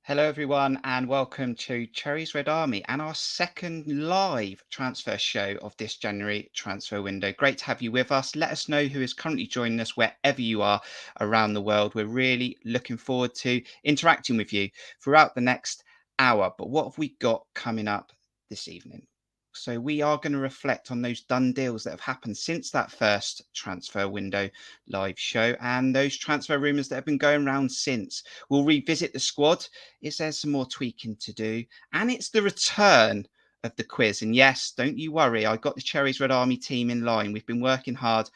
Hello, everyone, and welcome to Cherries Red Army and our second live transfer show of this January transfer window. Great to have you with us. Let us know who is currently joining us wherever you are around the world. We're really looking forward to interacting with you throughout the next hour. But what have we got coming up this evening? So we are going to reflect on those done deals that have happened since that first transfer window live show and those transfer rumours that have been going around since. We'll revisit the squad. Is there some more tweaking to do? And it's the return of the quiz. And yes, don't you worry, I got the Cherries Red Army team in line. We've been working hard.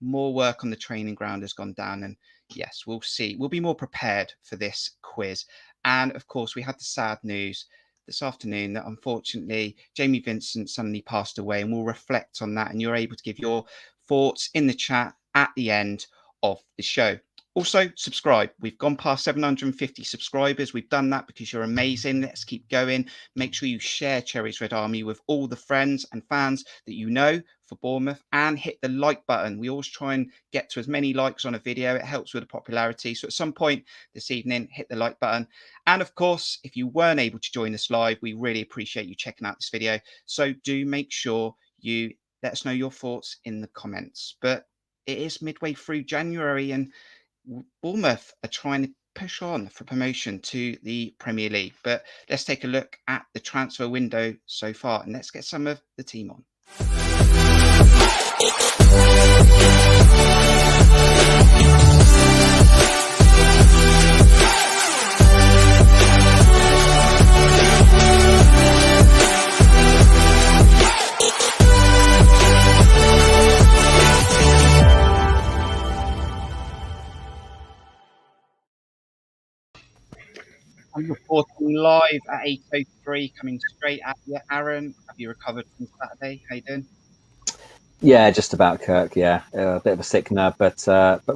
More work on the training ground has gone down. And yes, we'll see. We'll be more prepared for this quiz. And of course, we had the sad news this afternoon that unfortunately Jamie Vincent suddenly passed away. And we'll reflect on that. And you're able to give your thoughts in the chat at the end of the show. Also, subscribe. We've gone past 750 subscribers. We've done that because you're amazing. Let's keep going. Make sure you share Cherries Red Army with all the friends and fans that you know for Bournemouth and hit the like button. We always try and get to as many likes on a video. It helps with the popularity. So at some point this evening, hit the like button. And of course, if you weren't able to join us live, we really appreciate you checking out this video. So do make sure you let us know your thoughts in the comments. But it is midway through January and Bournemouth are trying to push on for promotion to the Premier League. But let's take a look at the transfer window so far and let's get some of the team on. I'm reporting live at 8:03, coming straight at you. Aaron, have you recovered from Saturday? How you doing? Yeah, just about, Kirk. Yeah, a bit of a sick nerve, but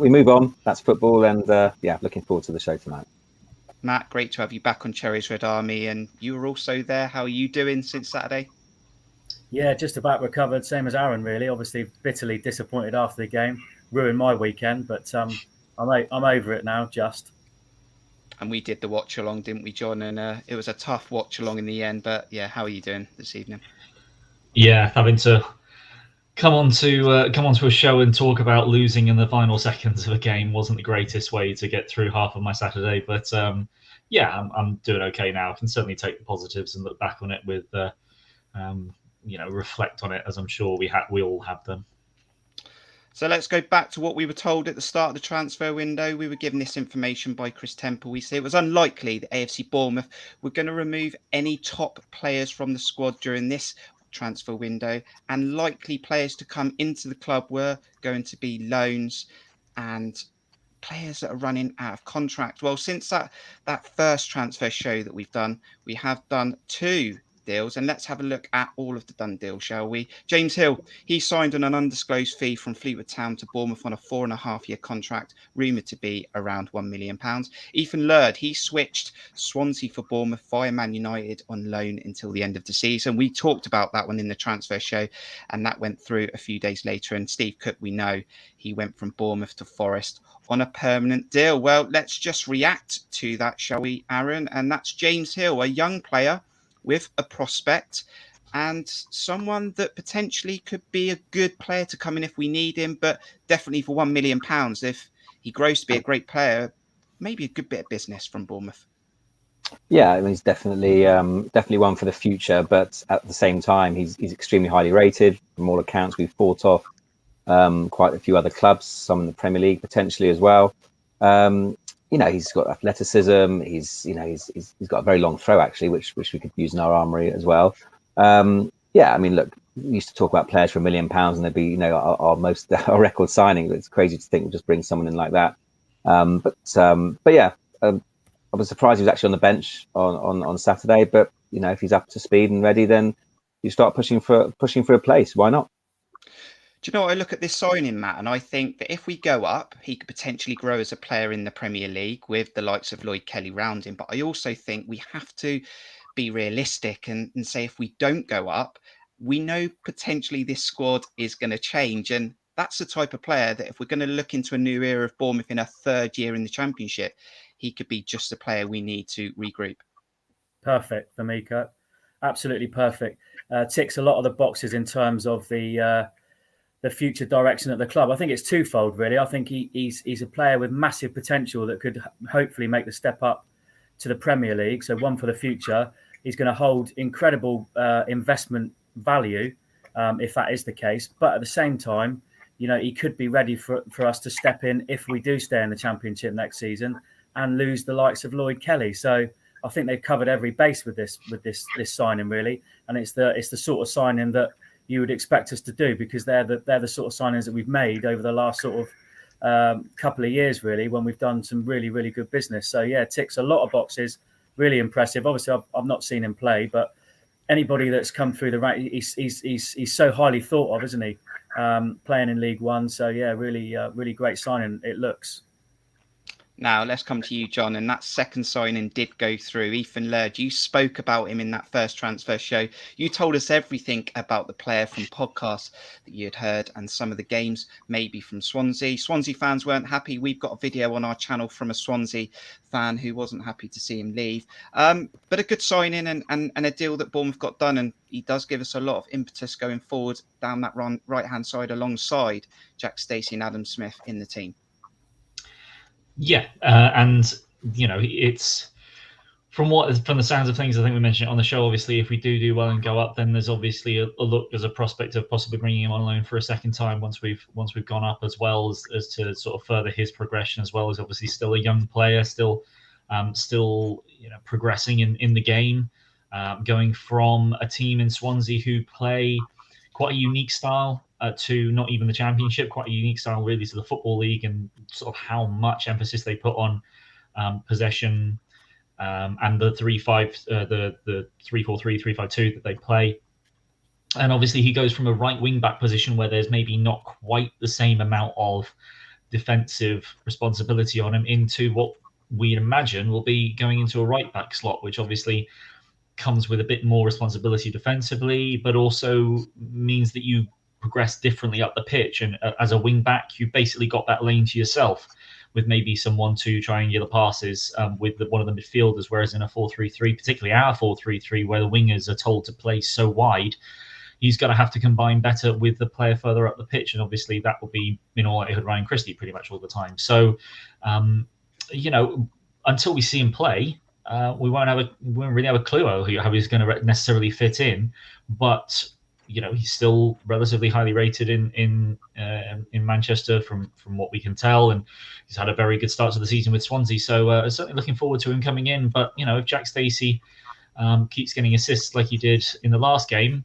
we move on. That's football, and yeah, looking forward to the show tonight. Matt, great to have you back on Cherries Red Army, and you were also there. How are you doing since Saturday? Yeah, just about recovered, same as Aaron, really. Obviously, bitterly disappointed after the game. Ruined my weekend, but I'm over it now, just. And we did the watch along, didn't we, John? And it was a tough watch along in the end. But yeah, how are you doing this evening? Yeah, having to come onto a show and talk about losing in the final seconds of a game wasn't the greatest way to get through half of my Saturday. But yeah, I'm doing okay now. I can certainly take the positives and look back on it with reflect on it, as I'm sure we all have done. So let's go back to what we were told at the start of the transfer window. We were given this information by Chris Temple. We said it was unlikely that AFC Bournemouth were going to remove any top players from the squad during this transfer window, and likely players to come into the club were going to be loans and players that are running out of contract. Well, since that first transfer show that we've done, we have done two deals, and let's have a look at all of the done deals, shall we? James Hill, he signed on an undisclosed fee from Fleetwood Town to Bournemouth on a 4.5-year contract, rumoured to be around £1 million. Ethan Laird, he switched Swansea for Bournemouth via Man United on loan until the end of the season. We talked about that one in the transfer show, and that went through a few days later. And Steve Cook, we know he went from Bournemouth to Forest on a permanent deal. Well, let's just react to that, shall we, Aaron? And that's James Hill, a young player with a prospect and someone that potentially could be a good player to come in if we need him, but definitely for £1 million, if he grows to be a great player, maybe a good bit of business from Bournemouth. Yeah, I mean, he's definitely one for the future, but at the same time, he's extremely highly rated. From all accounts, we've fought off quite a few other clubs, some in the Premier League potentially as well. He's got athleticism. He's got a very long throw actually, which we could use in our armory as well. Yeah, I mean, look, we used to talk about players for £1 million, and they'd be our record signing. It's crazy to think we'll just bring someone in like that. But yeah, I was surprised he was actually on the bench on Saturday. But if he's up to speed and ready, then you start pushing for a place. Why not? Do you know what? I look at this signing, Matt, and I think that if we go up, he could potentially grow as a player in the Premier League with the likes of Lloyd Kelly round him. But I also think we have to be realistic and say if we don't go up, we know potentially this squad is going to change. And that's the type of player that if we're going to look into a new era of Bournemouth in a third year in the Championship, he could be just the player we need to regroup. Perfect for me, Kirk. Absolutely perfect. Ticks a lot of the boxes in terms of the future direction of the club. I think it's twofold, really. I think he's a player with massive potential that could hopefully make the step up to the Premier League. So one for the future. He's going to hold incredible investment value if that is the case. But at the same time, he could be ready for us to step in if we do stay in the Championship next season and lose the likes of Lloyd Kelly. So I think they've covered every base with this signing, really, and it's the sort of signing that you would expect us to do, because they're the sort of signings that we've made over the last sort of couple of years, really, when we've done some really, really good business. So yeah, ticks a lot of boxes. Really impressive. Obviously, I've not seen him play, but anybody that's come through the rank, he's so highly thought of, isn't he? Playing in League One. So yeah, really great signing. It looks. Now, let's come to you, John. And that second signing did go through. Ethan Laird, you spoke about him in that first transfer show. You told us everything about the player from podcasts that you had heard and some of the games, maybe from Swansea. Swansea fans weren't happy. We've got a video on our channel from a Swansea fan who wasn't happy to see him leave. But a good signing and a deal that Bournemouth got done. And he does give us a lot of impetus going forward down that right-hand side alongside Jack Stacey and Adam Smith in the team. Yeah, and it's from the sounds of things. I think we mentioned it on the show. Obviously, if we do well and go up, then there's obviously a look, there's a prospect of possibly bringing him on loan for a second time once we've gone up, as well as to sort of further his progression, as well as obviously still a young player, still progressing in the game, going from a team in Swansea who play quite a unique style to not even the Championship, quite a unique style really to the Football League, and sort of how much emphasis they put on possession and the 3-5, the 3-4-3, 3-5-2 that they play. And obviously he goes from a right wing back position where there's maybe not quite the same amount of defensive responsibility on him into what we'd imagine will be going into a right back slot, which obviously comes with a bit more responsibility defensively, but also means that you progress differently up the pitch. And as a wing back, you've basically got that lane to yourself with maybe some 1-2 triangular passes with one of the midfielders, whereas in a 4-3-3, particularly our 4-3-3, where the wingers are told to play so wide, he's going to have to combine better with the player further up the pitch. And obviously that will be, in all likelihood, Ryan Christie pretty much all the time. So, until we see him play, we won't really have a clue how he's going to necessarily fit in. But he's still relatively highly rated in Manchester from what we can tell, and he's had a very good start to the season with Swansea. So certainly looking forward to him coming in. But if Jack Stacey keeps getting assists like he did in the last game,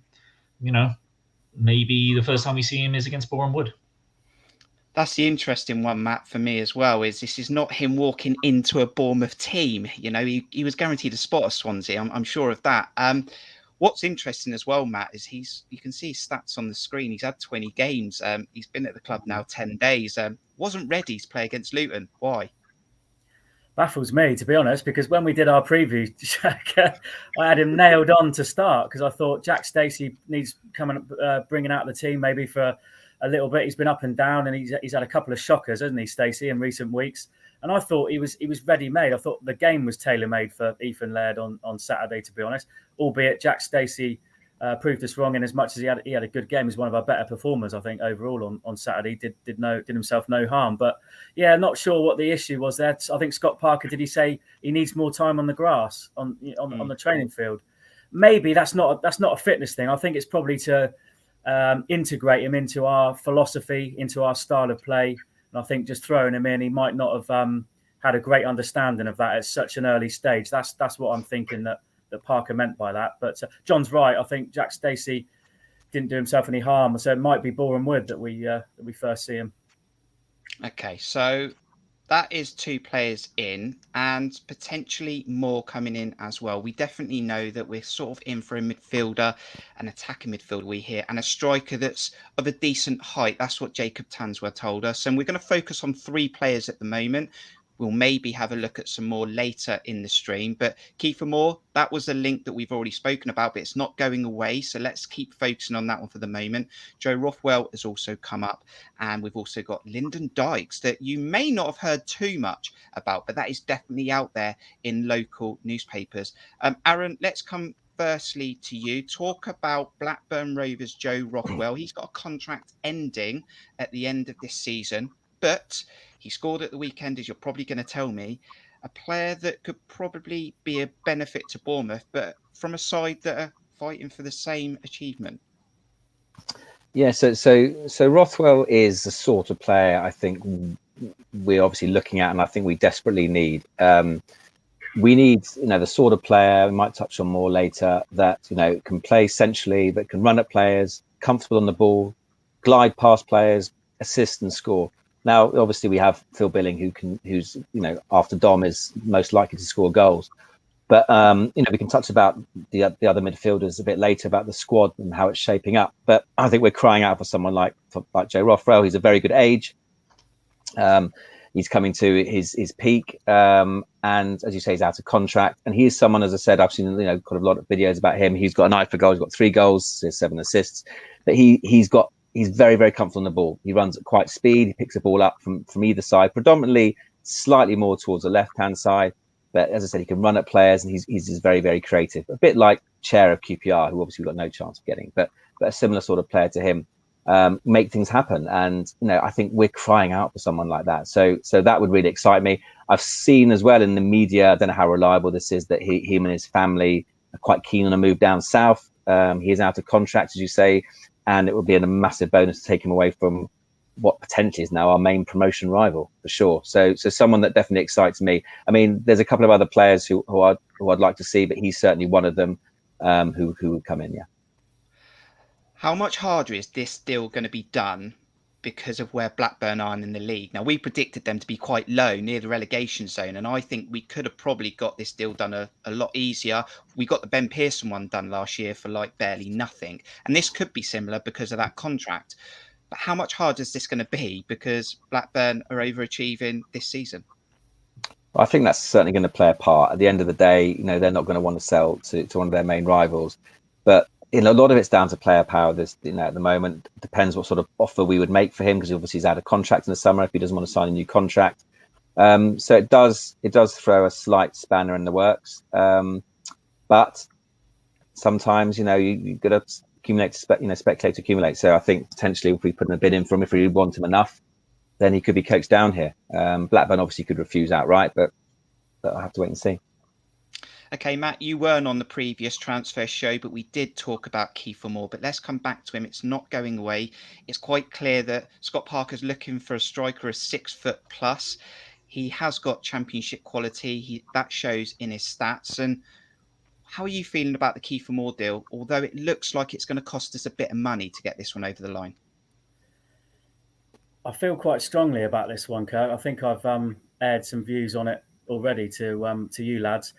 maybe the first time we see him is against Boreham Wood. That's the interesting one, Matt, for me as well, is this is not him walking into a Bournemouth team. He was guaranteed a spot at Swansea. I'm sure of that. What's interesting as well, Matt, is you can see his stats on the screen. He's had 20 games. He's been at the club now 10 days. Wasn't ready to play against Luton. Why? Baffles me, to be honest, because when we did our preview, I had him nailed on to start, because I thought Jack Stacey needs bringing out the team maybe for a little bit. He's been up and down, and he's had a couple of shockers, hasn't he, Stacey, in recent weeks? And I thought he was ready made. I thought the game was tailor made for Ethan Laird on Saturday, to be honest. Albeit Jack Stacey proved us wrong in as much as he had a good game. He's one of our better performers, I think, overall on Saturday. Did himself no harm. But yeah, not sure what the issue was there. I think Scott Parker, did he say he needs more time on the grass on the training field? Maybe that's not a fitness thing. I think it's probably to integrate him into our philosophy, into our style of play. And I think just throwing him in, he might not have had a great understanding of that at such an early stage. That's what I'm thinking that Parker meant by that. But John's right. I think Jack Stacey didn't do himself any harm, so it might be Boreham Wood that we first see him. Okay, so that is 2 players in, and potentially more coming in as well. We definitely know that we're sort of in for a midfielder, an attacking midfielder we hear, and a striker that's of a decent height. That's what Jacob Tansworth told us. And we're going to focus on 3 players at the moment. We'll maybe have a look at some more later in the stream. But Kiefer Moore, that was a link that we've already spoken about, but it's not going away. So let's keep focusing on that one for the moment. Joe Rothwell has also come up. And we've also got Lyndon Dykes that you may not have heard too much about, but that is definitely out there in local newspapers. Aaron, let's come firstly to you. Talk about Blackburn Rovers' Joe Rothwell. He's got a contract ending at the end of this season, but he scored at the weekend, as you're probably going to tell me. A player that could probably be a benefit to Bournemouth, but from a side that are fighting for the same achievement. Yeah, so Rothwell is the sort of player I think we're obviously looking at, and I think we desperately need. We need, the sort of player, we might touch on more later, that, can play centrally, that can run at players, comfortable on the ball, glide past players, assist and score. Now, obviously, we have Phil Billing, who's after Dom is most likely to score goals. But we can touch about the other midfielders a bit later, about the squad and how it's shaping up. But I think we're crying out for someone like Joe Rothwell. He's a very good age. He's coming to his peak, and as you say, he's out of contract. And he is someone, as I said, I've seen quite a lot of videos about him. He's got an eye for goals. He's got 3 goals, 7 assists. But he's very, very comfortable on the ball. He runs at quite speed. He picks the ball up from either side, predominantly slightly more towards the left-hand side. But as I said, he can run at players, and he's just very, very creative. A bit like Chair of QPR, who obviously we've got no chance of getting, but a similar sort of player to him. Make things happen, and I think we're crying out for someone like that. So that would really excite me. I've seen as well in the media, I don't know how reliable this is, that him and his family are quite keen on a move down south. He is out of contract, as you say, and it would be a massive bonus to take him away from what potentially is now our main promotion rival, for sure. So someone that definitely excites me. I mean, there's a couple of other players who I'd like to see, but he's certainly one of them who would come in. Yeah. How much harder is this deal going to be done because of where Blackburn are in the league? Now, we predicted them to be quite low, near the relegation zone, and I think we could have probably got this deal done a lot easier. We got the Ben Pearson one done last year for like barely nothing, and this could be similar because of that contract. But how much harder is this going to be because Blackburn are overachieving this season? Well, I think that's certainly going to play a part. At the end of the day, they're not going to want to sell to one of their main rivals, but a lot of it's down to player power. At the moment, it depends what sort of offer we would make for him, because obviously he's out of contract in the summer if he doesn't want to sign a new contract. So it does throw a slight spanner in the works. But sometimes you've got to accumulate, speculate to accumulate. So I think potentially if we put a bid in for him, if we want him enough, then he could be coaxed down here. Blackburn obviously could refuse outright, but I'll have to wait and see. Okay, Matt, you weren't on the previous transfer show, but we did talk about Kiefer Moore. But let's come back to him. It's not going away. It's quite clear that Scott Parker's looking for a striker of 6 foot plus. He has got championship quality. That shows in his stats. And how are you feeling about the Kiefer Moore deal? Although it looks like it's going to cost us a bit of money to get this one over the line. I feel quite strongly about this one, Kirk. I think I've aired some views on it already to you lads.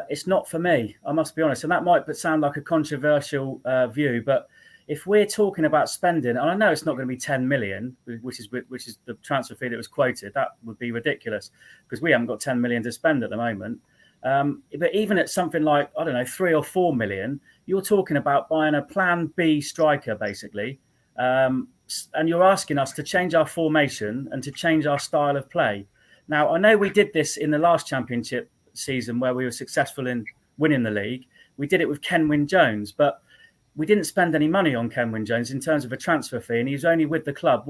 It's not for me, I must be honest, and that might sound like a controversial view, but if we're talking about spending, and I know it's not going to be 10 million, which is the transfer fee that was quoted, that would be ridiculous because we haven't got 10 million to spend at the moment. But even at something like, I don't know, 3 or 4 million, you're talking about buying a plan B striker, basically. And you're asking us to change our formation and to change our style of play. Now, I know we did this in the last championship season where we were successful in winning the league. We did it with Kenwyne Jones, but we didn't spend any money on Kenwyne Jones in terms of a transfer fee, and he was only with the club,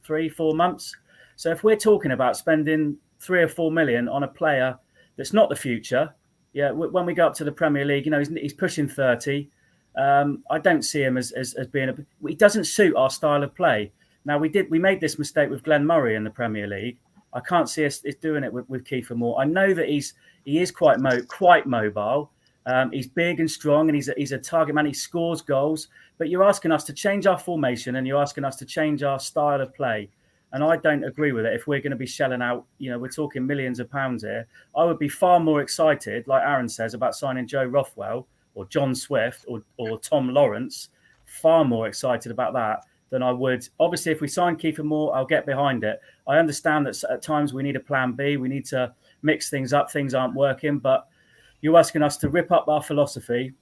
3-4 months? So if we're talking about spending 3 or 4 million on a player that's not the future, when we go up to the Premier League, he's pushing 30. I don't see him as being he doesn't suit our style of play. Now we made this mistake with Glenn Murray in the Premier League. I can't see us doing it with Kiefer Moore. I know that he is quite mobile. He's big and strong, and he's a target man. He scores goals. But you're asking us to change our formation, and you're asking us to change our style of play. And I don't agree with it. If we're going to be shelling out, we're talking millions of pounds here. I would be far more excited, like Aaron says, about signing Joe Rothwell or John Swift or Tom Lawrence. Far more excited about that than I would. Obviously, if we sign Kiefer Moore, I'll get behind it. I understand that at times we need a plan B. We need to mix things up. Things aren't working, but you're asking us to rip up our philosophy,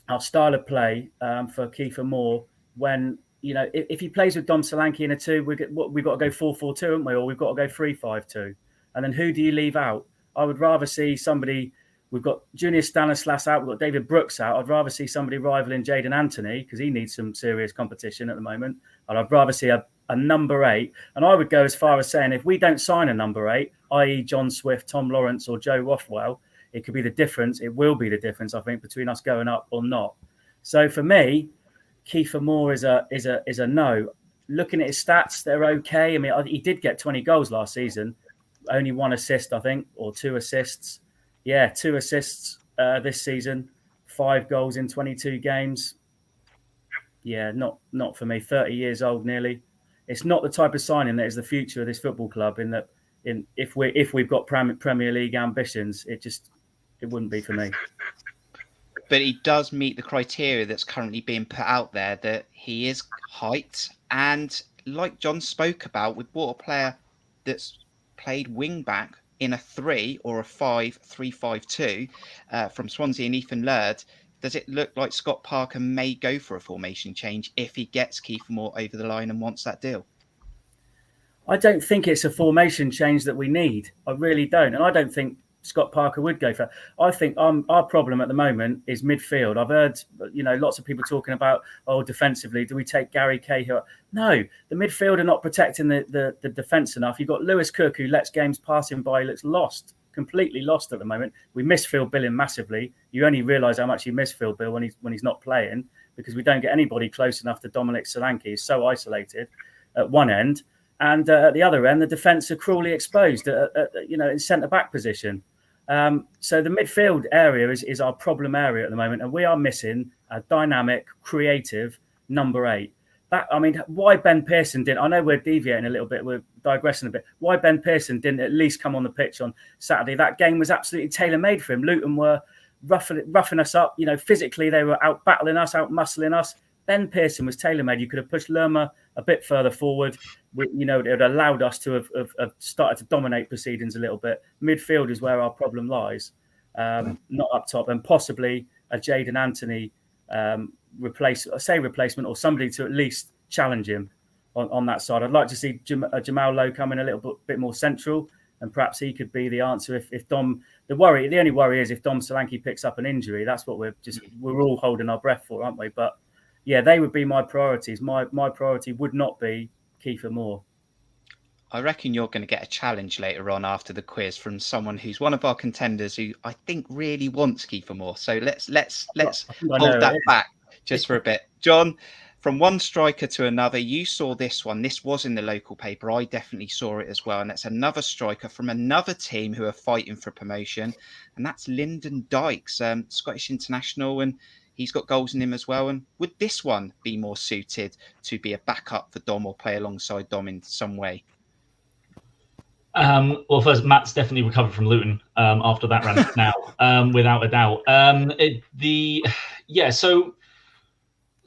our style of play for Kiefer Moore when, if he plays with Dom Solanke in a 2, we've got to go 4-4-2, haven't we? Or we've got to go 3-5-2. And then who do you leave out? I would rather see somebody. We've got Junior Stanislas out. We've got David Brooks out. I'd rather see somebody rivaling Jaden Anthony because he needs some serious competition at the moment. And I'd rather see a number 8. And I would go as far as saying if we don't sign a number 8, i.e. John Swift, Tom Lawrence or Joe Rothwell, it could be the difference. It will be the difference, I think, between us going up or not. So for me, Kiefer Moore is a no. Looking at his stats, they're okay. I mean, he did get 20 goals last season. Only 1 assist, I think, or 2 assists. Yeah, 2 assists this season, 5 goals in 22 games. Yeah, not for me. 30 years old nearly. It's not the type of signing that is the future of this football club. If we've got Premier League ambitions, it wouldn't be for me. But he does meet the criteria that's currently being put out there, that he is height, and like John spoke about, we bought a player that's played wing back in a 3 or a 5-3-5-2 from Swansea and Ethan Laird. Does it look like Scott Parker may go for a formation change if he gets Kiefer Moore over the line and wants that deal? I don't think it's a formation change that we need. I really don't. And I don't think Scott Parker would go for it. I think our problem at the moment is midfield. I've heard, lots of people talking about, defensively, do we take Gary Cahill? No, the midfield are not protecting the defence enough. You've got Lewis Kirk, who lets games pass him by, looks lost, completely lost at the moment. We miss Phil Billing massively. You only realise how much you miss Phil Bill when he's not playing, because we don't get anybody close enough to Dominic Solanke. He's so isolated at one end. And at the other end, the defence are cruelly exposed, in centre-back position. So the midfield area is our problem area at the moment, and we are missing a dynamic, creative number 8. Why Ben Pearson didn't? I know we're deviating a little bit, we're digressing a bit. Why Ben Pearson didn't at least come on the pitch on Saturday? That game was absolutely tailor-made for him. Luton were roughing us up. Physically they were out battling us, out muscling us. Ben Pearson was tailor-made. You could have pushed Lerma a bit further forward. It would have allowed us to have started to dominate proceedings a little bit. Midfield is where our problem lies, not up top, and possibly a Jaden Anthony replacement or somebody to at least challenge him on that side. I'd like to see Jamal Lowe come in a little bit more central, and perhaps he could be the answer if Dom. The only worry is if Dom Solanke picks up an injury. That's what we're all holding our breath for, aren't we? But yeah, they would be my priorities. My priority would not be Kiefer Moore. I reckon you're going to get a challenge later on after the quiz from someone who's one of our contenders who I think really wants Kiefer Moore. So let's hold that back just for a bit. John, from one striker to another, you saw this one. This was in the local paper. I definitely saw it as well. And that's another striker from another team who are fighting for promotion. And that's Lyndon Dykes, Scottish international, and he's got goals in him as well. And would this one be more suited to be a backup for Dom or play alongside Dom in some way? Well, first, Matt's definitely recovered from Luton after that run now, without a doubt.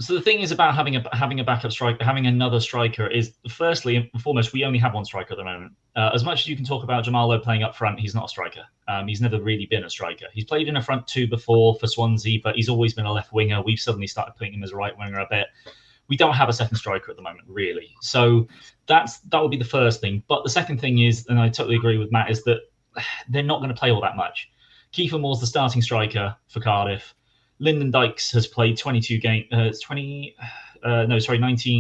So the thing is about having a backup striker, having another striker is, firstly and foremost, we only have one striker at the moment. As much as you can talk about Jamal Lowe playing up front, he's not a striker. He's never really been a striker. He's played in a front 2 before for Swansea, but he's always been a left winger. We've suddenly started putting him as a right winger a bit. We don't have a second striker at the moment, really. So that would be the first thing. But the second thing is, and I totally agree with Matt, is that they're not going to play all that much. Kiefer Moore's the starting striker for Cardiff. Lyndon Dykes has played 19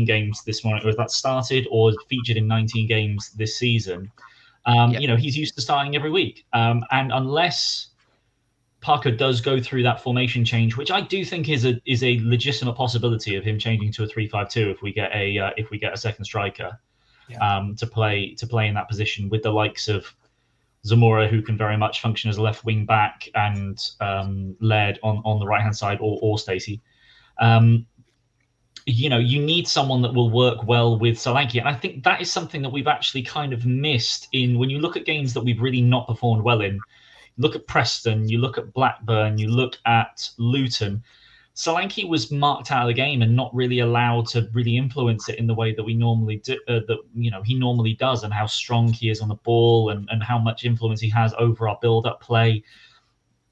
games this morning, or that started or featured in 19 games this season. He's used to starting every week. And unless Parker does go through that formation change, which I do think is a legitimate possibility of him changing to a 3-5-2 if we get a second striker to play in that position with the likes of Zamora, who can very much function as a left wing back, and Laird on the right hand side, or Stacey. You need someone that will work well with Solanke, and I think that is something that we've actually kind of missed in when you look at games that we've really not performed well in. Look at Preston, you look at Blackburn, you look at Luton. Solanke was marked out of the game and not really allowed to really influence it in the way that we normally do, he normally does, and how strong he is on the ball and how much influence he has over our build-up play.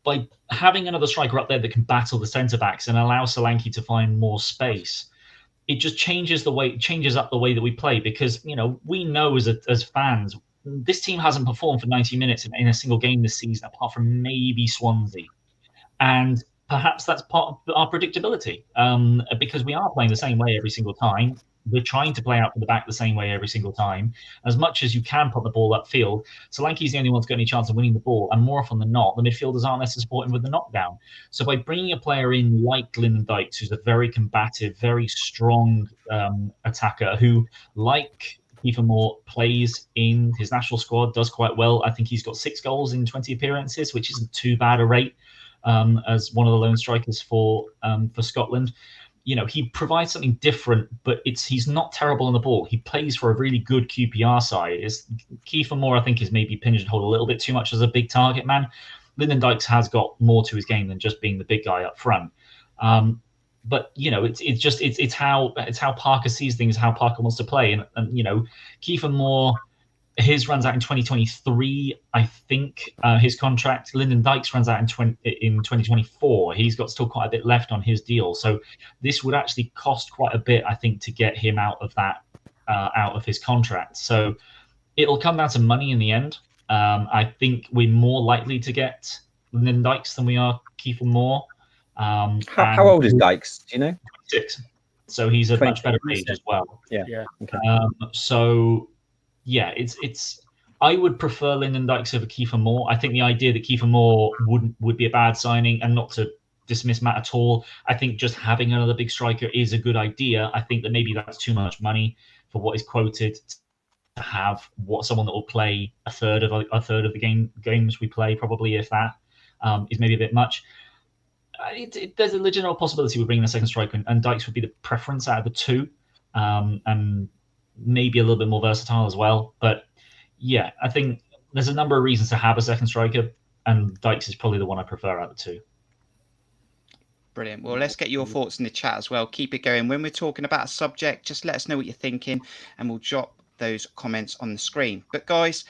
By having another striker up there that can battle the centre-backs and allow Solanke to find more space, it just changes up the way that we play, because we know as fans, this team hasn't performed for 90 minutes in a single game this season, apart from maybe Swansea. And perhaps that's part of our predictability, because we are playing the same way every single time. We're trying to play out from the back the same way every single time. As much as you can put the ball upfield, Solanke's the only one that's got any chance of winning the ball, and more often than not, the midfielders aren't there to support him with the knockdown. So by bringing a player in like Lyndon Dykes, who's a very combative, very strong attacker, who, like Kiefer Moore, plays in his national squad, does quite well. I think he's got 6 goals in 20 appearances, which isn't too bad a rate. As one of the lone strikers for Scotland, he provides something different, but he's not terrible on the ball. He plays for a really good QPR side. Kiefer Moore, I think, is maybe pigeonholed a little bit too much as a big target man. Lyndon Dykes has got more to his game than just being the big guy up front. But it's how Parker sees things, how Parker wants to play, and Kiefer Moore. His runs out in 2023, I think, his contract. Lyndon Dykes runs out in 2024. He's got still quite a bit left on his deal. So this would actually cost quite a bit, I think, to get him out of that, out of his contract. So it'll come down to money in the end. I think we're more likely to get Lyndon Dykes than we are Kiefer Moore. How old is Dykes? Do you know? 26. So he's a much better age as well. Yeah. Okay. Yeah, it's. I would prefer Lyndon Dykes over Kiefer Moore. I think the idea that Kiefer Moore would be a bad signing, and not to dismiss Matt at all, I think just having another big striker is a good idea. I think that maybe that's too much money for what is quoted to have someone that will play a third of the games we play, probably, if that is maybe a bit much. There's a legitimate possibility we're bringing a second striker, and Dykes would be the preference out of the two, and maybe a little bit more versatile as well. But yeah, I think there's a number of reasons to have a second striker, and Dykes is probably the one I prefer out of the two. Brilliant. Well, let's get your thoughts in the chat as well. Keep it going. When we're talking about a subject, just let us know what you're thinking, and we'll drop those comments on the screen. But guys,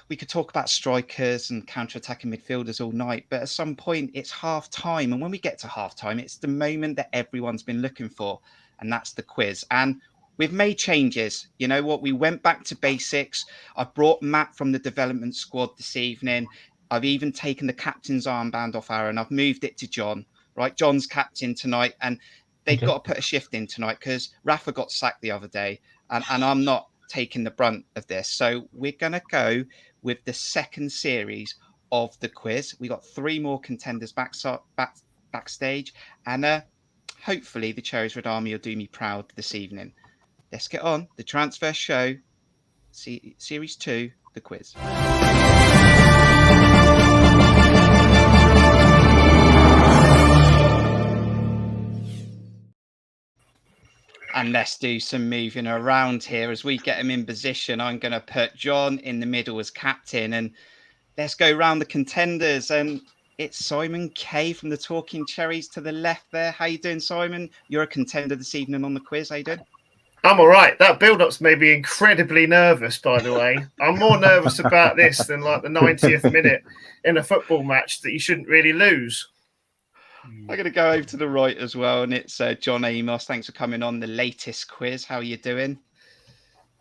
we could talk about strikers and counter-attacking midfielders all night, but at some point it's half time. And when we get to half time, it's the moment that everyone's been looking for, and that's the quiz. And we've made changes. You know what? We went back to basics. I brought Matt from the development squad this evening. I've even taken the captain's armband off Aaron. I've moved it to John. Right, John's captain tonight, and they've got to put a shift in tonight because Rafa got sacked the other day, and I'm not taking the brunt of this. So we're going to go with the second series of the quiz. We got 3 more contenders backstage, and hopefully the Cherries Red Army will do me proud this evening. Let's get on. The transfer show, series 2, the quiz. And let's do some moving around here as we get him in position. I'm going to put John in the middle as captain, and let's go round the contenders. And it's Simon K from the Talking Cherries to the left there. How you doing, Simon? You're a contender this evening on the quiz. How you doing? I'm all right. That build-up's made me incredibly nervous, by the way. I'm more nervous about this than like the 90th minute in a football match that you shouldn't really lose. I'm going to go over to the right as well, and it's John Amos. Thanks for coming on the latest quiz. How are you doing?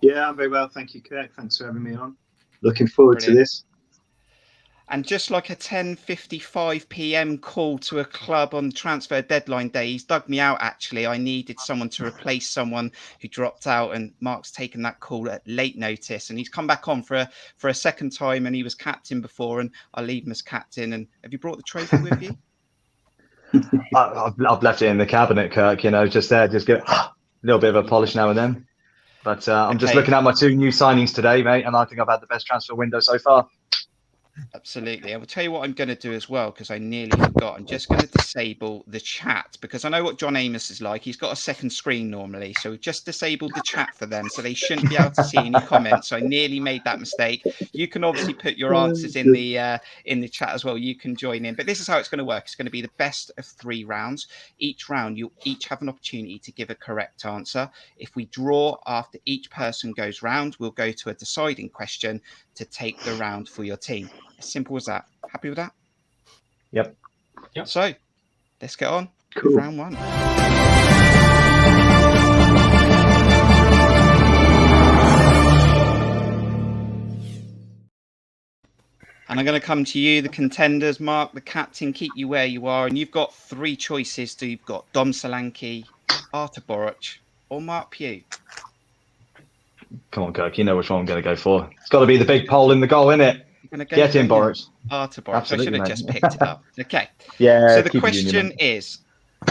Yeah, I'm very well. Thank you, Kirk. Thanks for having me on. Looking forward to this. And just like a 10:55 p.m. call to a club on transfer deadline day, he's dug me out, actually. I needed someone to replace someone who dropped out, and Mark's taken that call at late notice. And he's come back on for a second time, and he was captain before, and I'll leave him as captain. And have you brought the trophy with you? I've left it in the cabinet, Kirk, just there, just get a little bit of a polish now and then. But I'm just looking at my 2 new signings today, mate, and I think I've had the best transfer window so far. Absolutely. I will tell you what I'm going to do as well, because I nearly forgot. I'm just going to disable the chat, because I know what John Amos is like. He's got a second screen normally. So we've just disabled the chat for them, so they shouldn't be able to see any comments. So I nearly made that mistake. You can obviously put your answers in the chat as well. You can join in. But this is how it's going to work. It's going to be the best of 3 rounds. Each round, you'll each have an opportunity to give a correct answer. If we draw after each person goes round, we'll go to a deciding question to take the round for your team. As simple as that. Happy with that? Yep. So let's get on with Cool. round 1. And I'm going to come to you, the contenders. Mark, the captain, keep you where you are. And you've got 3 choices. So you've got Dom Solanke, Artur Boruc, or Mark Pugh. Come on, Kirk. You know which one I'm going to go for. It's got to be the big pole in the goal, innit? Get in, Boruc. Artur Boruc. Absolutely, I should have mate. just picked it up. Okay. Yeah. So the keep it question union, is,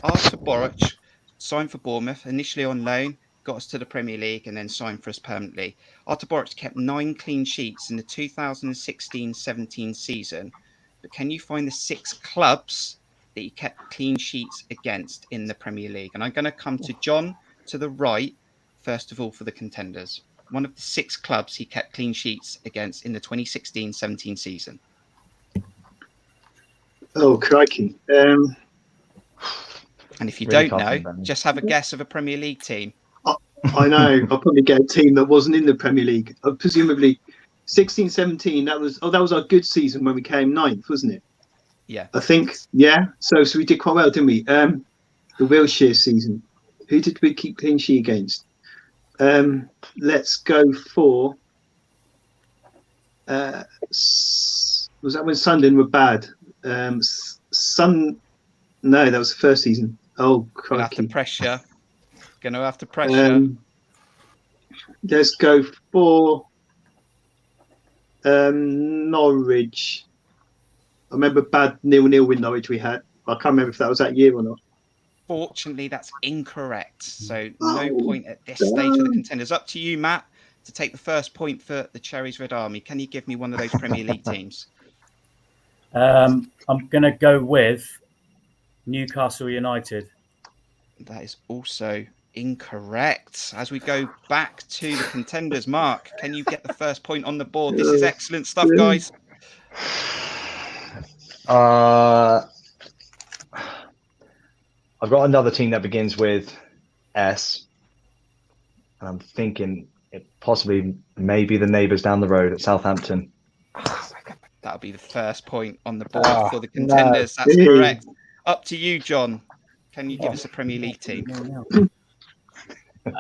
Artur Boruc signed for Bournemouth, initially on loan, got us to the Premier League, and then signed for us permanently. Artur Boruc kept 9 clean sheets in the 2016-17 season. But can you find the 6 clubs that he kept clean sheets against in the Premier League? And I'm going to come to John to the right, first of all, for the contenders. One of the 6 clubs he kept clean sheets against in the 2016-17 season. Oh, crikey. And if you Really don't know, confident, Ben. just have a guess of a Premier League team. I know. I'll probably get a team that wasn't in the Premier League. Presumably 16-17, that was our good season when we came 9th, wasn't it? Yeah. I think, yeah. So we did quite well, didn't we? The Wiltshire season. Who did we keep clean sheet against? Let's go for. Was that when Sunderland were bad? No, that was the first season. Oh, Gonna have to crikey. pressure. Gonna have to pressure. Let's go for Norwich. I remember bad 0-0 with Norwich we had. I can't remember if that was that year or not. Fortunately, that's incorrect. So no point at this stage for the contenders. Up to you, Matt, to take the first point for the Cherries Red Army. Can you give me one of those Premier League teams? I'm going to go with Newcastle United. That is also incorrect. As we go back to the contenders, Mark, can you get the first point on the board? This is excellent stuff, guys. I've got another team that begins with S, and I'm thinking it possibly maybe the neighbours down the road at Southampton. That'll be the first point on the board for the contenders. That's correct. Up to you, John. Can you give us a Premier League team? It's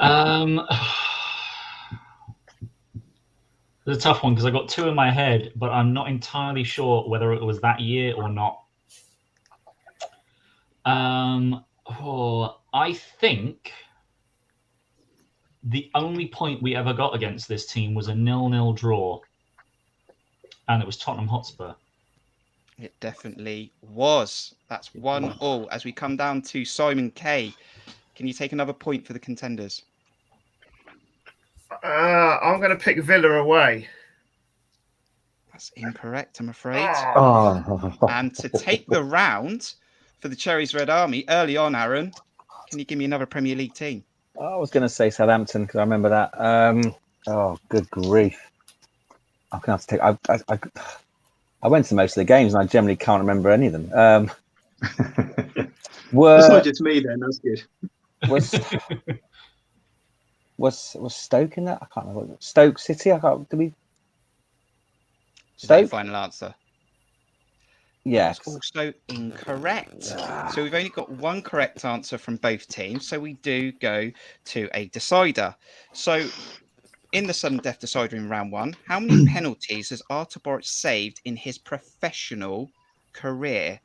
a tough one because I got 2 in my head, but I'm not entirely sure whether it was that year or not. I think the only point we ever got against this team was a 0-0 draw, and it was Tottenham Hotspur. It definitely was. That's 1-1. As we come down to Simon K, can you take another point for the contenders? I'm going to pick Villa away. That's incorrect, I'm afraid. Oh. And to take the round for the Cherries Red Army, early on, Aaron, can you give me another Premier League team? I was going to say Southampton because I remember that. Oh, good grief! I'm going to have to take. I went to most of the games and I generally can't remember any of them. That's not just me then. That's good. Was Stoke in that? I can't remember. Stoke City. I can't. Did we? Is that your Stoke. final answer? Yes. That's also incorrect. So we've only got one correct answer from both teams. So we do go to a decider. So in the sudden death decider in round 1, how many penalties has Artur Boruc saved in his professional career?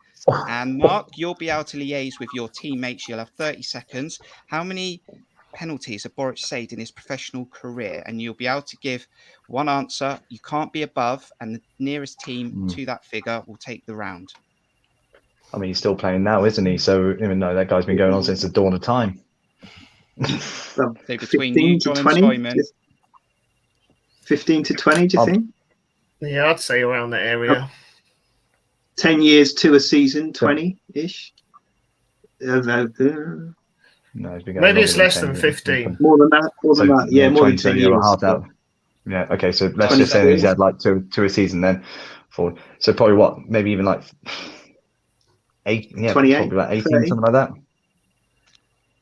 And Mark, you'll be able to liaise with your teammates. You'll have 30 seconds. How many penalties have Boruc saved in his professional career? And you'll be able to give one answer. You can't be above, and the nearest team to that figure will take the round. I mean, he's still playing now, isn't he? So even though that guy's been going on since the dawn of time. Well, So between you, John, and Simon, 15 to 20, do you think? Yeah, I'd say around that area. 10 years to a season, 20-ish. No, it's been going Maybe it's longer less 10 than years. 15. More than that. More than that. Yeah, more than 10 20 or years. half that. Yeah. Okay. So let's just say that he's had like two a season then. So probably what? Maybe even like 8. Yeah, 28, probably like 18, 30. something like that.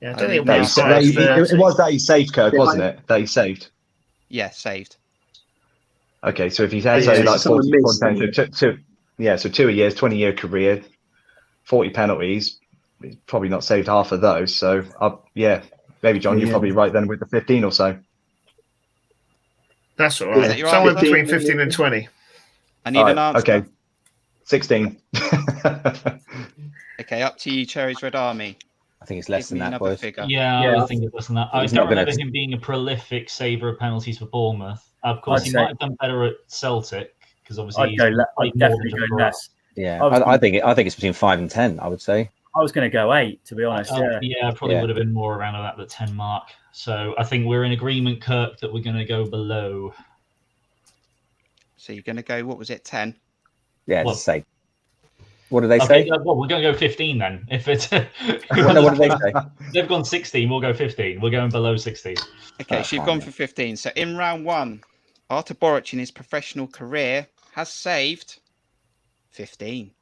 Yeah, I don't think That it'll be is- as high as 30. It was that he saved, Kirk, Yeah, wasn't it? That he saved. Yeah, saved. Okay, so if he's had Yeah, say so like someone 40, missed, 40 so 2 a year, 20-year career, 40 penalties. He's probably not saved half of those. So maybe John, you're Yeah. probably right then with the 15 or so. That's all Yeah. right. Is that your Somewhere answer? between 15 and 20. I need an Alright, answer. okay. 16. Okay, up to you, Cherries Red Army. I think it's less Give than me that, another boys. figure. Yeah, Yeah. I would think it was less than that. I He's don't not gonna- remember him being a prolific saver of penalties for Bournemouth. Of course, I'd he say- might have done better at Celtic because obviously I'd he's go. played I'd more definitely than go Deborah. less. Yeah, I was I think it's between 5 and 10. I would say. I was going to go 8, to be honest. Yeah. Probably Yeah. would have been more around about the 10 mark. So I think we're in agreement, Kirk, that we're going to go below. So you're going to go, what was it, 10? Yeah, Well- it's safe. What did they Okay, say? well, we're going to go 15 then. If it's No, what did they say? they've gone 16, we'll go 15. We're going below 16. Okay, That's so you've fine, gone yeah. for 15. So in round 1, Artur Boruc in his professional career has saved 15.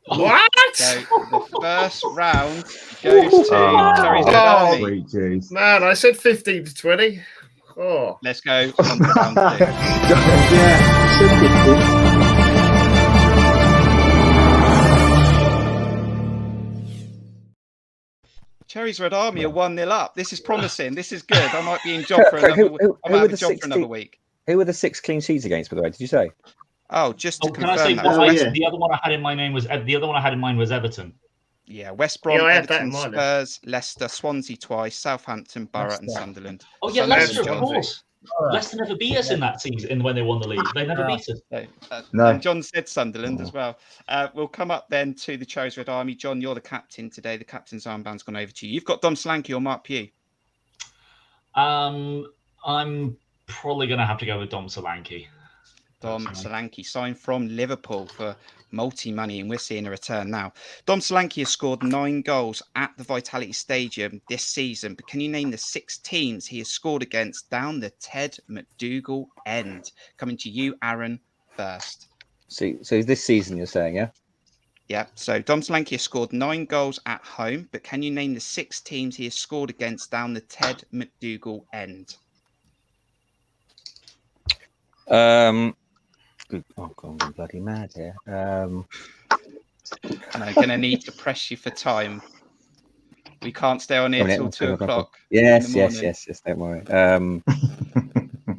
What? So the first round goes to Cherries Red Oh. Army. Sweet jeez. Man, I said 15 to 20. Oh. Let's go on to round 2. Yeah. So 50. Cherries Red Army are 1-0 up. This is promising. This is good. I might be in job for Who- another. who- I who might were have a the job for 16 another week. Who were the 6 clean sheets against, by the way? Did you say? Oh, just to Oh, can I say confirm what that. Oh, I- yeah. the other one I had in my name was Everton. Yeah, West Brom, Yeah, I had that in Everton, mind. Spurs, Leicester, Swansea twice, Southampton, Borough, and Leicester. Sunderland. Oh yeah, Sunderland, Leicester, of John. course. Leicester never beat us in that season when they won the league. They never beat us. So, No. And John said Sunderland as well. We'll come up then to the Cherries Red Army. John, you're the captain today. The captain's armband's gone over to you. You've got Dom Solanke or Mark Pugh. I'm probably going to have to go with Dom Solanke. Dom Solanke signed from Liverpool for multi-money, and we're seeing a return now. Dom Solanke has scored 9 goals at the Vitality Stadium this season, but can you name the 6 teams he has scored against down the Ted McDougall end? Coming to you, Aaron, first. So this season you're saying, yeah? Yeah, so Dom Solanke has scored 9 goals at home, but can you name the 6 teams he has scored against down the Ted McDougall end? Oh God, I'm bloody mad here. And I'm going to need to press you for time. We can't stay on here till 2 o'clock. Yes. in the morning. Don't worry.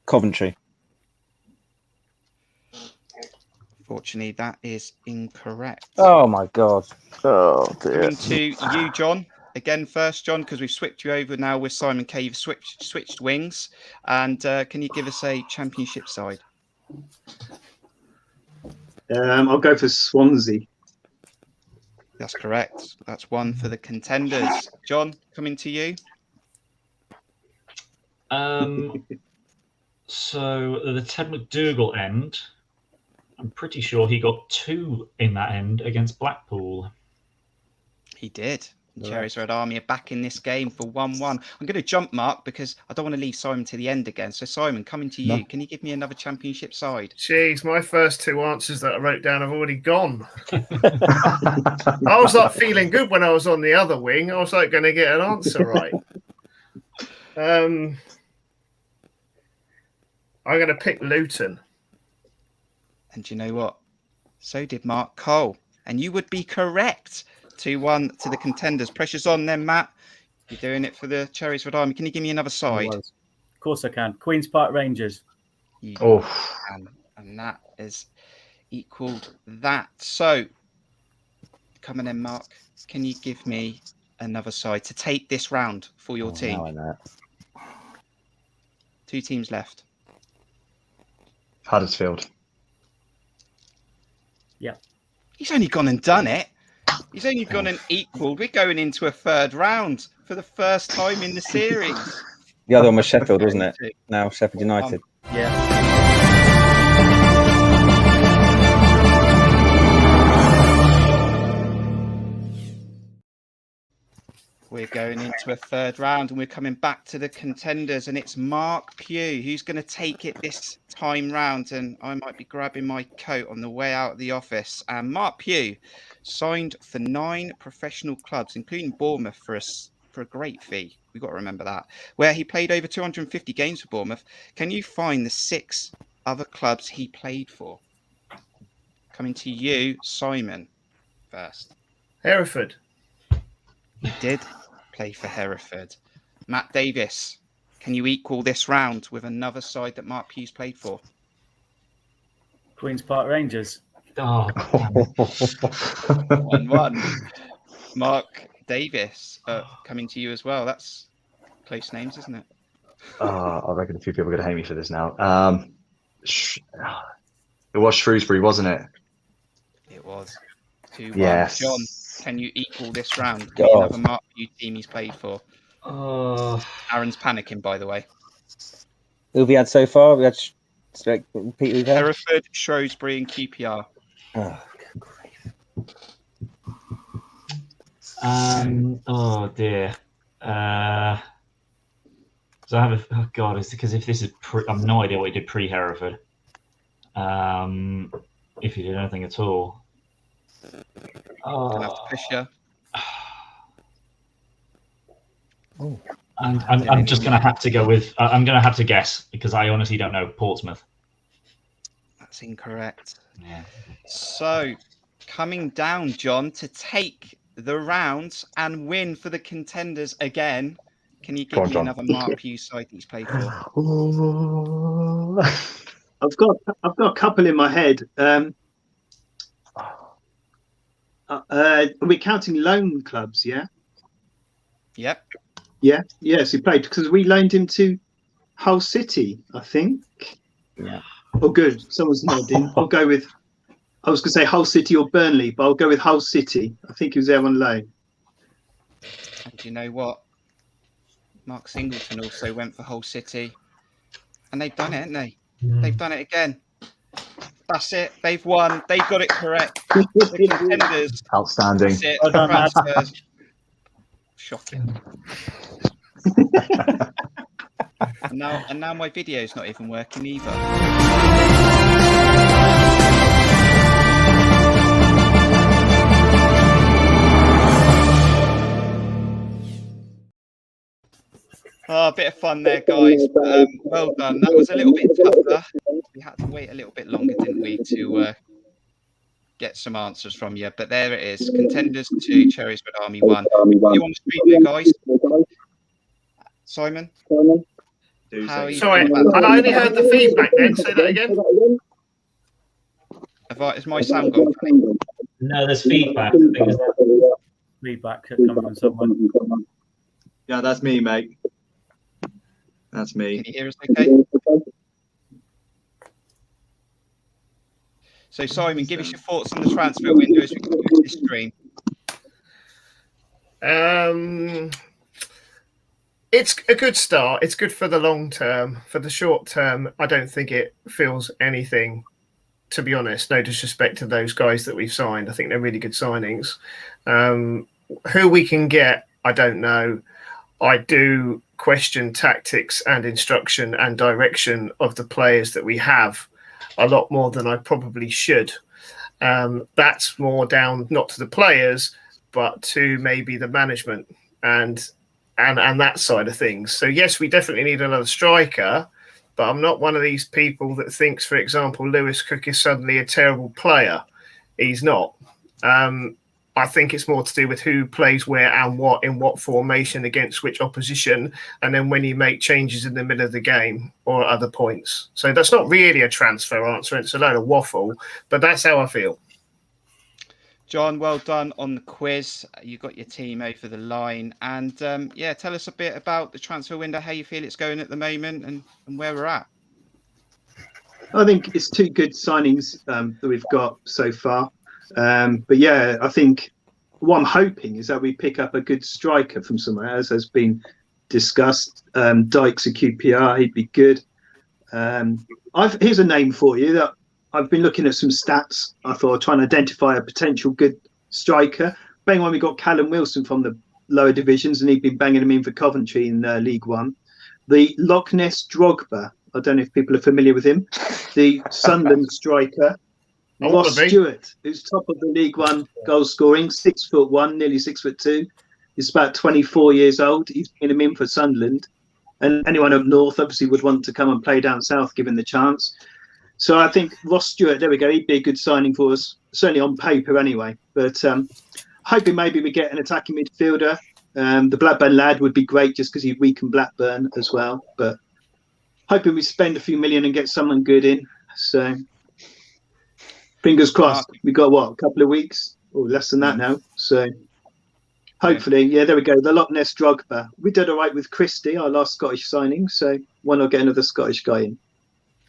Coventry. Fortunately, that is incorrect. Oh my God. Oh dear. Coming to you, John. Again, first, John, because we've switched you over now with Simon K. You've switched wings. And can you give us a championship side? I'll go for Swansea. That's correct. That's 1 for the contenders. John, coming to you. So the Ted McDougall end, I'm pretty sure he got 2 in that end against Blackpool. He did. Cherries Red Army are back in this game for 1-1. I'm going to jump, Mark, because I don't want to leave Simon to the end again. So, Simon, coming to you. No. Can you give me another championship side? Jeez, my first 2 answers that I wrote down have already gone. I was like feeling good when I was on the other wing. I was like going to get an answer right. I'm going to pick Luton. And you know what? So did Mark Cole. And you would be correct. 2-1 to the contenders. Pressure's on then, Matt. You're doing it for the Cherries Red Army. Can you give me another side? Of course I can. Queen's Park Rangers. You Oh, can. And that is equaled that. So, coming in, Mark, can you give me another side to take this round for your team? Now I know. 2 teams left. Huddersfield. He's only gone and done it. He's only gone and equalled. We're going into a 3rd round for the first time in the series. The other one was Sheffield, wasn't it? Now Sheffield United. Yeah. We're going into a third round and we're coming back to the contenders, and it's Mark Pugh who's going to take it this time round. And I might be grabbing my coat on the way out of the office. And Mark Pugh signed for 9 professional clubs, including Bournemouth, for a great fee. We've got to remember that. Where he played over 250 games for Bournemouth. Can you find the 6 other clubs he played for? Coming to you, Simon, first. Hereford. He did play for Hereford. Matt Davis, can you equal this round with another side that Mark Hughes played for? Queen's Park Rangers. Oh, 1-1. Mark Davis, coming to you as well. That's close names, isn't it? I reckon a few people are going to hate me for this now. It was Shrewsbury, wasn't it? It was 2-1. Yes. John, can you equal this round? God. Another Mark Hughes team he's played for. Aaron's panicking, by the way. Who have we had so far? We had repeat we've had. Hereford, Shrewsbury, and QPR. Oh, good grief. Oh dear. So I have oh god, it's because if this is I've no idea what he did pre-Hereford. If he did anything at all. Gonna have to push you. I'm just going to have to go with. I'm going to have to guess because I honestly don't know. Portsmouth. That's incorrect. Yeah. So, coming down, John, to take the round and win for the contenders again. Can you give me another Mark Hughes side that he's played for? I've got a couple in my head. Are we counting loan clubs? Yeah. Yep. Yeah. Yes, he played because we loaned him to Hull City, I think. Yeah. Oh, good. Someone's nodding. I'll go with. I was going to say Hull City or Burnley, but I'll go with Hull City. I think he was there on loan. And do you know what? Mark Singleton also went for Hull City. And they've done it, haven't they? They've done it again. That's it. They've won. They've got it correct. The contenders. Outstanding. That's it. Well done, Matt. Transfers. Shocking. and now my video's not even working either. Oh, a bit of fun there, guys. Well done. That was a little bit tougher. We had to wait a little bit longer, didn't we, to get some answers from you. But there it is. Contenders 2, Cherries Red Army 1. You on the street there, guys? Simon? How are you Sorry, feeling about that? I only heard the feedback then. Say that again. Is my sound gone? No, there's feedback. Feedback coming from someone. Yeah, that's me, mate. That's me. Can you hear us okay? So, Simon, give us your thoughts on the transfer window as we go through this stream. It's a good start. It's good for the long term. For the short term, I don't think it feels anything, to be honest. No disrespect to those guys that we've signed. I think they're really good signings. Who we can get, I don't know. I do question tactics and instruction and direction of the players that we have a lot more than I probably should. That's more down not to the players, but to maybe the management and that side of things. So yes, we definitely need another striker, but I'm not one of these people that thinks, for example, Lewis Cook is suddenly a terrible player. He's not. I think it's more to do with who plays where and what in what formation against which opposition, and then when you make changes in the middle of the game or other points. So that's not really a transfer answer. It's a load of waffle, but that's how I feel. John, well done on the quiz. You got your team over the line. And tell us a bit about the transfer window, how you feel it's going at the moment and where we're at. I think it's 2 good signings that we've got so far. But yeah, I think what I'm hoping is that we pick up a good striker from somewhere, as has been discussed. Dykes at QPR, he'd be good. Here's a name for you that I've been looking at some stats. I thought I'd try and identify a potential good striker. Bearing in mind we got Callum Wilson from the lower divisions, and he'd been banging them in for Coventry in League One. The Loch Ness Drogba, I don't know if people are familiar with him, the Sunderland striker, Ross Stewart, who's top of the League One goal scoring, 6'1", nearly 6'2". He's about 24 years old. He's bringing him in for Sunderland. And anyone up north obviously would want to come and play down south, given the chance. So I think Ross Stewart, there we go, he'd be a good signing for us, certainly on paper anyway. But hoping maybe we get an attacking midfielder. The Blackburn lad would be great just because he'd weaken Blackburn as well. But hoping we spend a few million and get someone good in. So fingers crossed. We've got, a couple of weeks or less than that now. So hopefully, there we go. The Loch Ness Drogba. We did all right with Christie, our last Scottish signing. So why not get another Scottish guy in?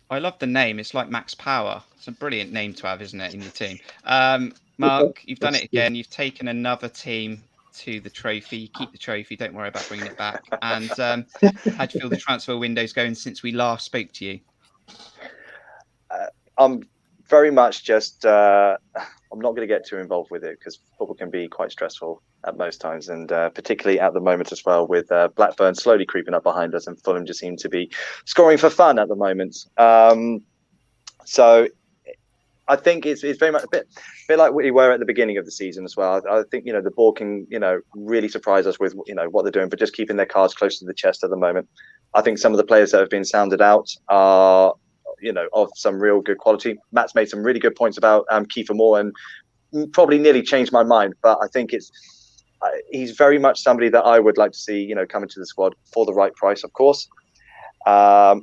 I love the name. It's like Max Power. It's a brilliant name to have, isn't it, in your team? Mark, you've done it again. You've taken another team to the trophy. You keep the trophy. Don't worry about bringing it back. And how do you feel the transfer window's going since we last spoke to you? I'm very much just... I'm not going to get too involved with it because football can be quite stressful at most times, and particularly at the moment as well, with Blackburn slowly creeping up behind us and Fulham just seem to be scoring for fun at the moment. So I think it's very much a bit like we were at the beginning of the season as well. I think the board can really surprise us with what they're doing, but just keeping their cards close to the chest at the moment. I think some of the players that have been sounded out are of some real good quality. Matt's made some really good points about Kiefer Moore, and probably nearly changed my mind. But I think he's very much somebody that I would like to see, come into the squad for the right price, of course.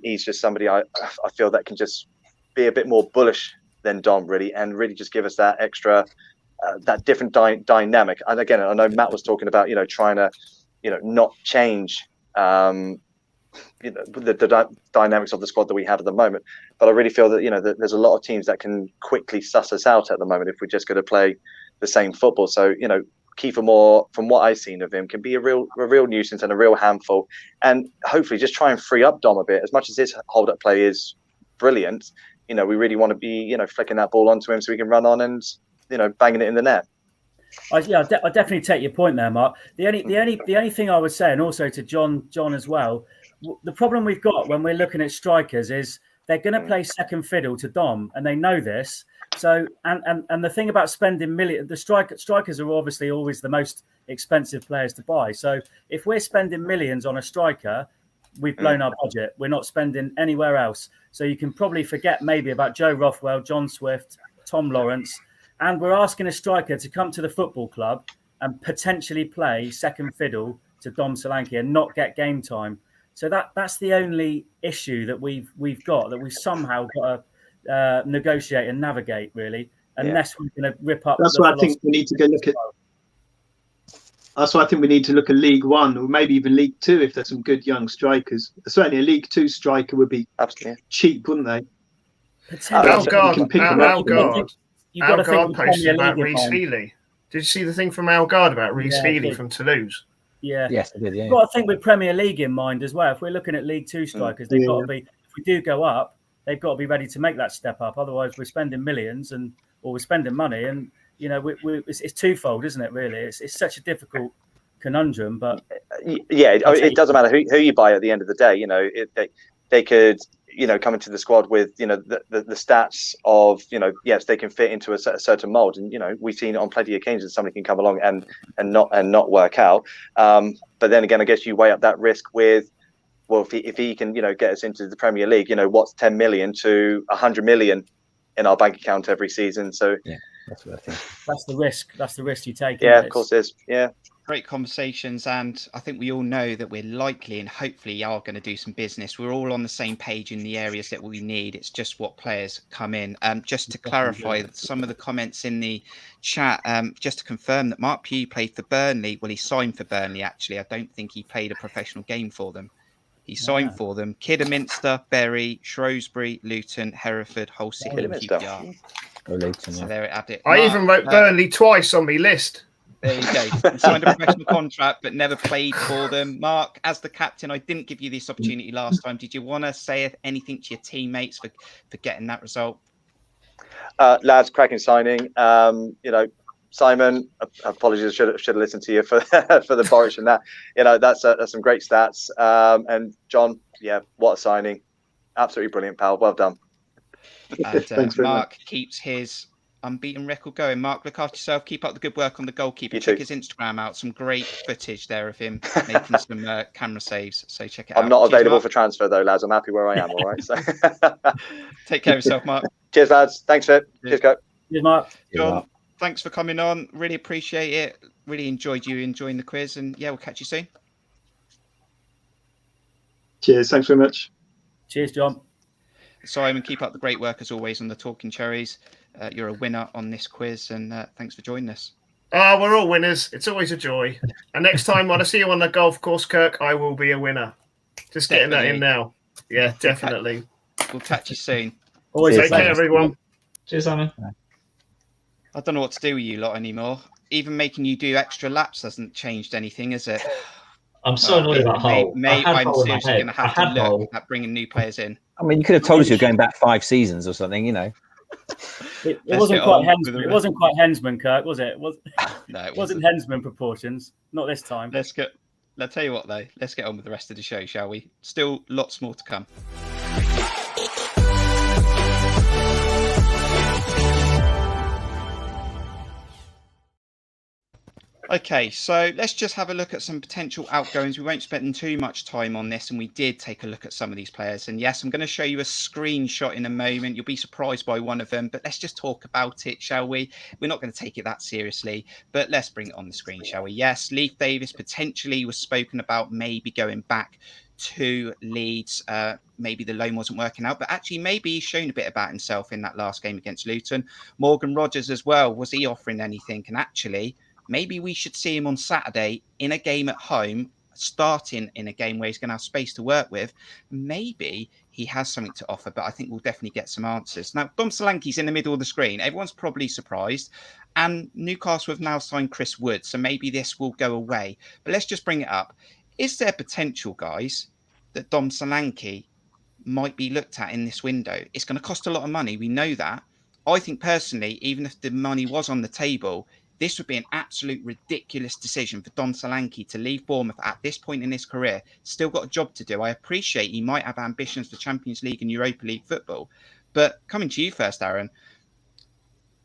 He's just somebody I feel that can just be a bit more bullish than Dom, really, and really just give us that extra, that different dynamic. And again, I know Matt was talking about, trying to, not change, the dynamics of the squad that we have at the moment. But I really feel that that there's a lot of teams that can quickly suss us out at the moment if we're just going to play the same football. So Kiefer Moore, from what I've seen of him, can be a real nuisance and a real handful, and hopefully just try and free up Dom a bit. As much as his hold-up play is brilliant, we really want to be flicking that ball onto him so he can run on and banging it in the net. I definitely take your point there, Mark. The only thing I would say, and also to John as well, the problem we've got when we're looking at strikers is they're going to play second fiddle to Dom, and they know this. So, and the thing about spending millions, the strikers are obviously always the most expensive players to buy. So if we're spending millions on a striker, we've blown our budget. We're not spending anywhere else. So you can probably forget maybe about Joe Rothwell, John Swift, Tom Lawrence, and we're asking a striker to come to the football club and potentially play second fiddle to Dom Solanke and not get game time. So that's the only issue that we've got, that we somehow got to negotiate and navigate, really, unless we're going to rip up. That's why I think we need to go look at. That's why I think we need to look at League One or maybe even League Two if there's some good young strikers. Certainly, a League Two striker would be cheap, wouldn't they? Algard posted about Reece Healy. Did you see the thing from Algard about Reece Healy from Toulouse? Yeah. Yes, I did. Yeah. You've got to think with Premier League in mind as well. If we're looking at League Two strikers, they've got to be. If we do go up, they've got to be ready to make that step up. Otherwise, we're spending millions or we're spending money, and it's twofold, isn't it? Really, it's such a difficult conundrum. But it doesn't matter who you buy at the end of the day. They could come into the squad with the stats of yes, they can fit into a certain mold, and we've seen it on plenty of occasions. Somebody can come along and not work out. But then again, I guess you weigh up that risk with, well, if he can get us into the Premier League, what's 10 million to 100 million in our bank account every season? So that's what I think. That's the risk. That's the risk you take. Yeah, of course it is. Yeah. Great conversations, and I think we all know that we're likely and hopefully are going to do some business. We're all on the same page in the areas that we need. It's just what players come in. Just to clarify some of the comments in the chat, just to confirm that Mark Pugh played for Burnley. Well, he signed for Burnley, actually. I don't think he played a professional game for them. He signed for them. Kidderminster, Bury, Shrewsbury, Luton, Hereford, Hull City, and QPR. So there it had it. I even wrote Burnley twice on my list. There you go. He signed a professional contract, but never played for them. Mark, as the captain, I didn't give you this opportunity last time. Did you want to say anything to your teammates for getting that result? Lads, cracking signing. Simon, apologies, I should have listened to you for for the Boris and that. That's some great stats. And John, yeah, what a signing! Absolutely brilliant, pal. Well done. And Thanks very Mark keeps his unbeaten record going. Mark, look after yourself. Keep up the good work on the goalkeeper. You Check too. his Instagram out. Some great footage there of him making some camera saves. So check it out. I'm not Cheers, available Mark. for transfer though, lads. I'm happy where I am. All right. So Take care of yourself, Mark. cheers, lads. Thanks for it. Cheers, Kirk. Cheers, Mark. John, thanks for coming on. Really appreciate it. Really enjoyed you enjoying the quiz. And yeah, we'll catch you soon. Cheers. Thanks very much. Cheers, John. Simon, keep up the great work as always on the Talking Cherries. You're a winner on this quiz, and thanks for joining us. We're all winners. It's always a joy. And next time when I see you on the golf course, Kirk, I will be a winner. Just getting that in now. Yeah, definitely. We'll catch you soon. Always Take care, everyone. Cheers, Simon. I don't know what to do with you lot anymore. Even making you do extra laps hasn't changed anything, has it? I'm so annoyed about Hull. I'm seriously going to have to look at bringing new players in. I mean, you could have told us you were going back 5 seasons or something, It wasn't quite Hensman. It wasn't quite Hensman, Kirk, was it? No, it wasn't Hensman proportions. Not this time. Let's tell you what, though. Let's get on with the rest of the show, shall we? Still lots more to come. Okay, so let's just have a look at some potential outgoings. We won't spend too much time on this, and we did take a look at some of these players. And yes, I'm going to show you a screenshot in a moment. You'll be surprised by one of them, but let's just talk about it, shall we? We're not going to take it that seriously, but let's bring it on the screen, shall we? Yes, Leif Davis potentially was spoken about maybe going back to Leeds. Maybe the loan wasn't working out, but actually maybe he's shown a bit about himself in that last game against Luton. Morgan Rogers as well. Was he offering anything? And actually, maybe we should see him on Saturday in a game at home, starting in a game where he's going to have space to work with. Maybe he has something to offer, but I think we'll definitely get some answers. Now, Dom Solanke's in the middle of the screen. Everyone's probably surprised. And Newcastle have now signed Chris Wood, so maybe this will go away. But let's just bring it up. Is there potential, guys, that Dom Solanke might be looked at in this window? It's going to cost a lot of money. We know that. I think personally, even if the money was on the table, this would be an absolute ridiculous decision for Dom Solanke to leave Bournemouth at this point in his career. Still got a job to do. I appreciate he might have ambitions for Champions League and Europa League football. But coming to you first, Aaron,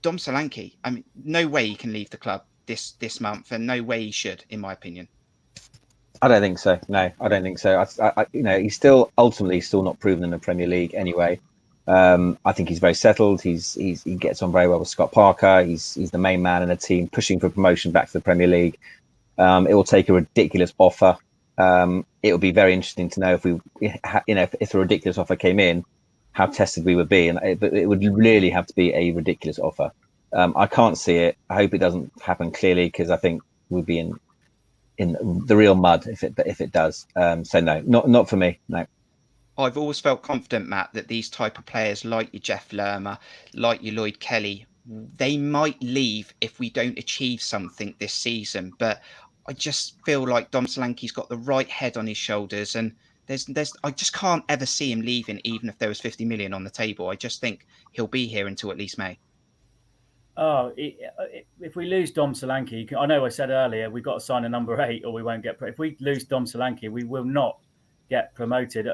Dom Solanke, I mean, no way he can leave the club this month, and no way he should, in my opinion. I don't think so. No, I don't think so. He's still ultimately not proven in the Premier League anyway. I think he's very settled. He gets on very well with Scott Parker. He's the main man in the team, pushing for promotion back to the Premier League. It will take a ridiculous offer. It will be very interesting to know if a ridiculous offer came in, how tested we would be, but it would really have to be a ridiculous offer. I can't see it. I hope it doesn't happen clearly, because I think we'll be in the real mud if it does. So no, not for me. No. I've always felt confident, Matt, that these type of players like your Jeff Lerma, like your Lloyd Kelly, they might leave if we don't achieve something this season. But I just feel like Dom Solanke's got the right head on his shoulders, and I just can't ever see him leaving, even if there was 50 million on the table. I just think he'll be here until at least May. Oh, if we lose Dom Solanke, I know I said earlier we've got to sign a number 8 or we won't get. If we lose Dom Solanke, we will not get promoted.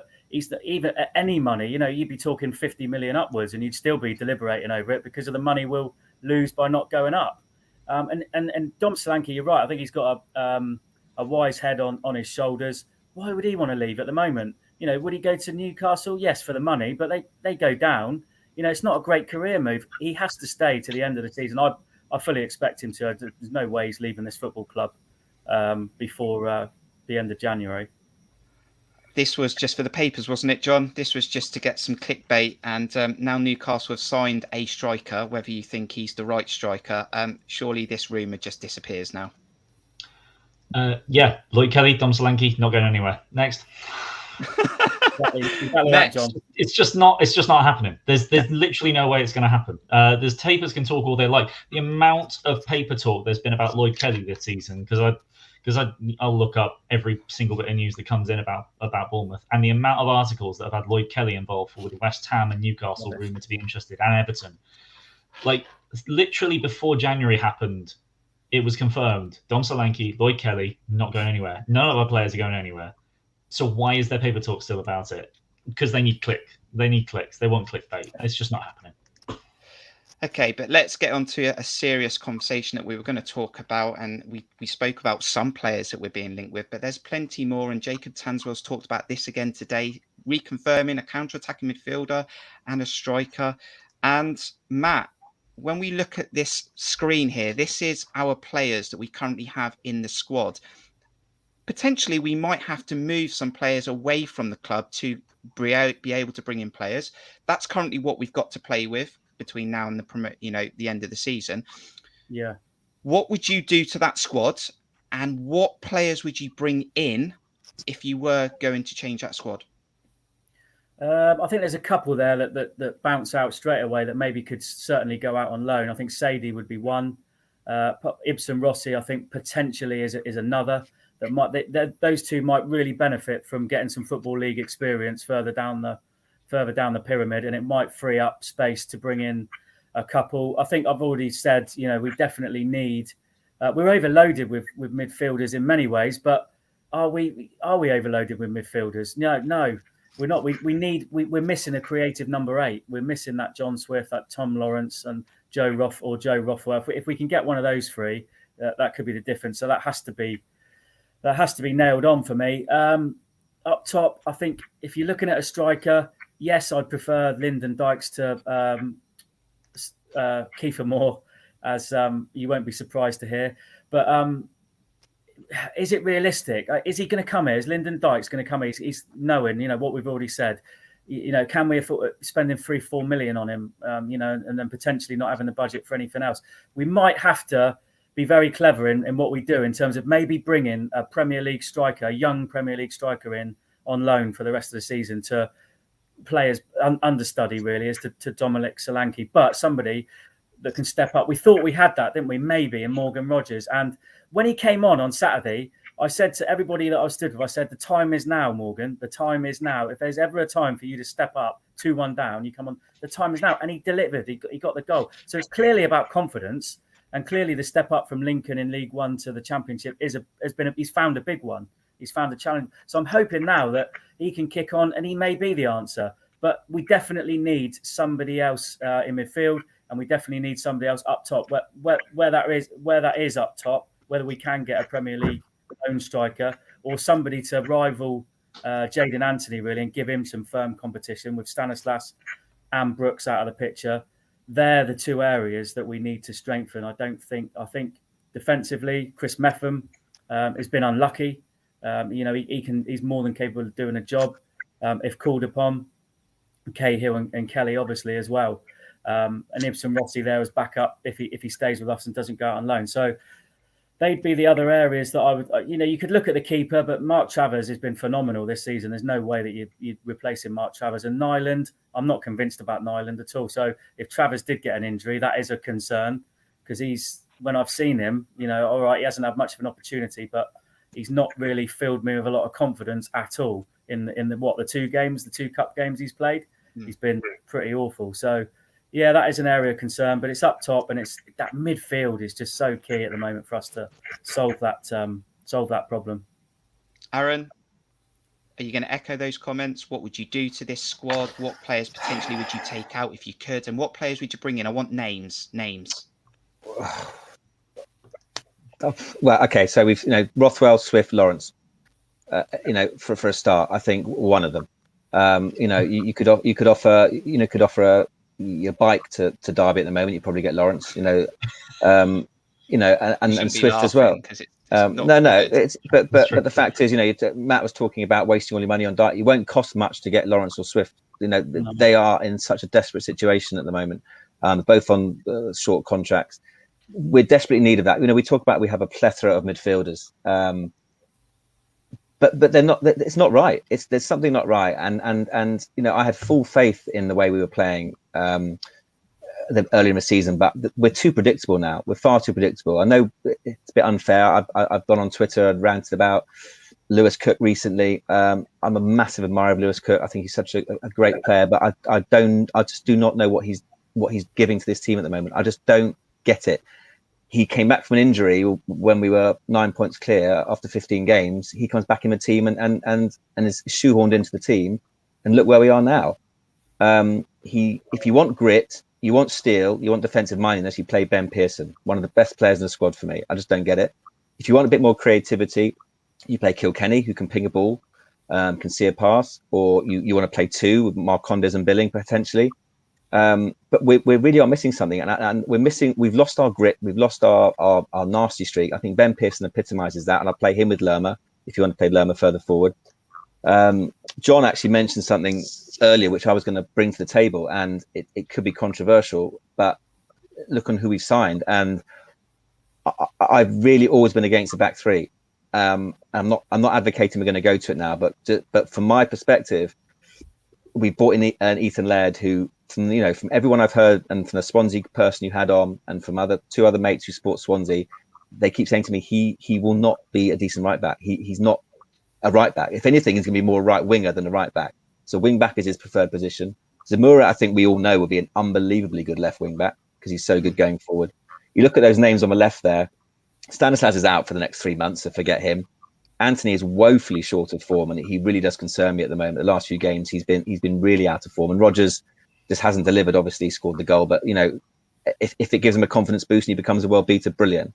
Even at any money, you'd be talking 50 million upwards, and you'd still be deliberating over it because of the money we'll lose by not going up. And Dom Solanke, you're right. I think he's got a wise head on his shoulders. Why would he want to leave at the moment? Would he go to Newcastle? Yes, for the money, but they go down. It's not a great career move. He has to stay to the end of the season. I fully expect him to. There's no way he's leaving this football club before the end of January. This was just for the papers, wasn't it, John? This was just to get some clickbait. And now Newcastle have signed a striker, whether you think he's the right striker. Surely this rumour just disappears now. Yeah, Lloyd Kelly, Dom Solanke, not going anywhere. Next. Exactly that, John. It's just not happening. There's literally no way it's going to happen. There's tapers can talk all they like. The amount of paper talk there's been about Lloyd Kelly this season, because I'll look up every single bit of news that comes in about Bournemouth, and the amount of articles that have had Lloyd Kelly involved with West Ham and Newcastle rumoured to be interested, and Everton. Like literally before January happened, it was confirmed. Dom Solanke, Lloyd Kelly, not going anywhere. None of our players are going anywhere. So why is there paper talk still about it? Because they need click. They need clicks. They want clickbait. It's just not happening. Okay, but let's get on to a serious conversation that we were going to talk about. And we spoke about some players that we're being linked with, but there's plenty more. And Jacob Tanswell's talked about this again today, reconfirming a counter-attacking midfielder and a striker. And Matt, when we look at this screen here, this is our players that we currently have in the squad. Potentially, we might have to move some players away from the club to be able to bring in players. That's currently what we've got to play with between now and the end of the season. Yeah. What would you do to that squad, and what players would you bring in if you were going to change that squad? I think there's a couple there that bounce out straight away that maybe could certainly go out on loan. I think Sadie would be one. Ibsen Rossi, I think potentially is another that might. Those two might really benefit from getting some Football League experience further down the pyramid, and it might free up space to bring in a couple. I think I've already said, we definitely need. We're overloaded with midfielders in many ways, but are we overloaded with midfielders? No, we're not. We're missing a creative number 8. We're missing that John Swift, that Tom Lawrence, and Joe Rothwell. If we can get one of those three, that could be the difference. So that has to be nailed on for me. Up top, I think if you're looking at a striker, yes, I'd prefer Lyndon Dykes to Kiefer Moore, as you won't be surprised to hear. But is it realistic? Is he going to come here? Is Lyndon Dykes going to come here? He's knowing, what we've already said. Can we afford spending 3-4 million on him? And then potentially not having the budget for anything else? We might have to be very clever in what we do in terms of maybe bringing a Premier League striker, a young Premier League striker in on loan for the rest of the season to play as understudy, really, as to Dominic Solanke, but somebody that can step up. We thought we had that, didn't we? Maybe in Morgan Rogers. And when he came on Saturday, I said to everybody that I stood with, I said, the time is now, Morgan. The time is now. If there's ever a time for you to step up 2-1 down, you come on. The time is now. And he delivered. He got the goal. So it's clearly about confidence. And clearly the step up from Lincoln in League One to the Championship he's found a big one. He's found a challenge. So I'm hoping now that he can kick on, and he may be the answer. But we definitely need somebody else in midfield, and we definitely need somebody else up top. Where that is up top, whether we can get a Premier League own striker or somebody to rival Jayden Anthony, really, and give him some firm competition with Stanislas and Brooks out of the picture. They're the two areas that we need to strengthen. I think defensively, Chris Metham has been unlucky. He's more than capable of doing a job if called upon. Cahill and Kelly, obviously, as well. And Ibsen Rossi there as backup if he stays with us and doesn't go out on loan. So they'd be the other areas that I would, you could look at the keeper, but Mark Travers has been phenomenal this season. There's no way that you'd replace him, Mark Travers. And Nyland, I'm not convinced about Nyland at all. So if Travers did get an injury, that is a concern, because when I've seen him, all right, he hasn't had much of an opportunity, but he's not really filled me with a lot of confidence at all in the 2 cup games he's played. He's been pretty awful. So yeah, that is an area of concern, but it's up top, and it's that midfield is just so key at the moment for us to solve that problem. Aaron, are you going to echo those comments? What would you do to this squad? What players potentially would you take out if you could, and what players would you bring in? I want names. Well, okay, so we've Rothwell, Swift, Lawrence. For a start, I think one of them. You could offer your bike to Derby at the moment. You probably get Lawrence. And Swift as well. But the fact is, Matt was talking about wasting all your money on Dyke. It won't cost much to get Lawrence or Swift. They are in such a desperate situation at the moment, both on short contracts. We're desperately in need of that. We talk about we have a plethora of midfielders, but they're not. It's not right. There's something not right. And I had full faith in the way we were playing earlier in the season, but we're too predictable now. We're far too predictable. I know it's a bit unfair. I've gone on Twitter and ranted about Lewis Cook recently. I'm a massive admirer of Lewis Cook. I think he's such a great player, but I just do not know what he's what he's giving to this team at the moment. I just don't get it. He came back from an injury when we were 9 points clear after 15 games. He comes back in the team and is shoehorned into the team, and look where we are now. If you want grit, you want steel, you want defensive mindedness, you play Ben Pearson, one of the best players in the squad for me. I just don't get it. If you want a bit more creativity, you play Kilkenny, who can ping a ball, can see a pass, or you want to play two with Marcondes and Billing potentially. But we really are missing something, and we've lost our grit, we've lost our nasty streak. I think Ben Pearson epitomises that, and I'll play him with Lerma if you want to play Lerma further forward. John actually mentioned something earlier which I was going to bring to the table, and it could be controversial, but look on who we've signed, and I've really always been against the back three. I'm not advocating we're going to go to it now, but from my perspective, we brought in an Ethan Laird, who from everyone I've heard, and from the Swansea person you had on, and from two other mates who support Swansea, they keep saying to me he will not be a decent right back. He's not a right back. If anything, he's going to be more a right winger than a right back. So wing back is his preferred position. Zamora, I think we all know, will be an unbelievably good left wing back because he's so good going forward. You look at those names on the left there. Stanislas is out for the next 3 months, so forget him. Anthony is woefully short of form, and he really does concern me at the moment. The last few games, he's been really out of form, and Rodgers just hasn't delivered. Obviously, he scored the goal, but if it gives him a confidence boost and he becomes a world beater, brilliant.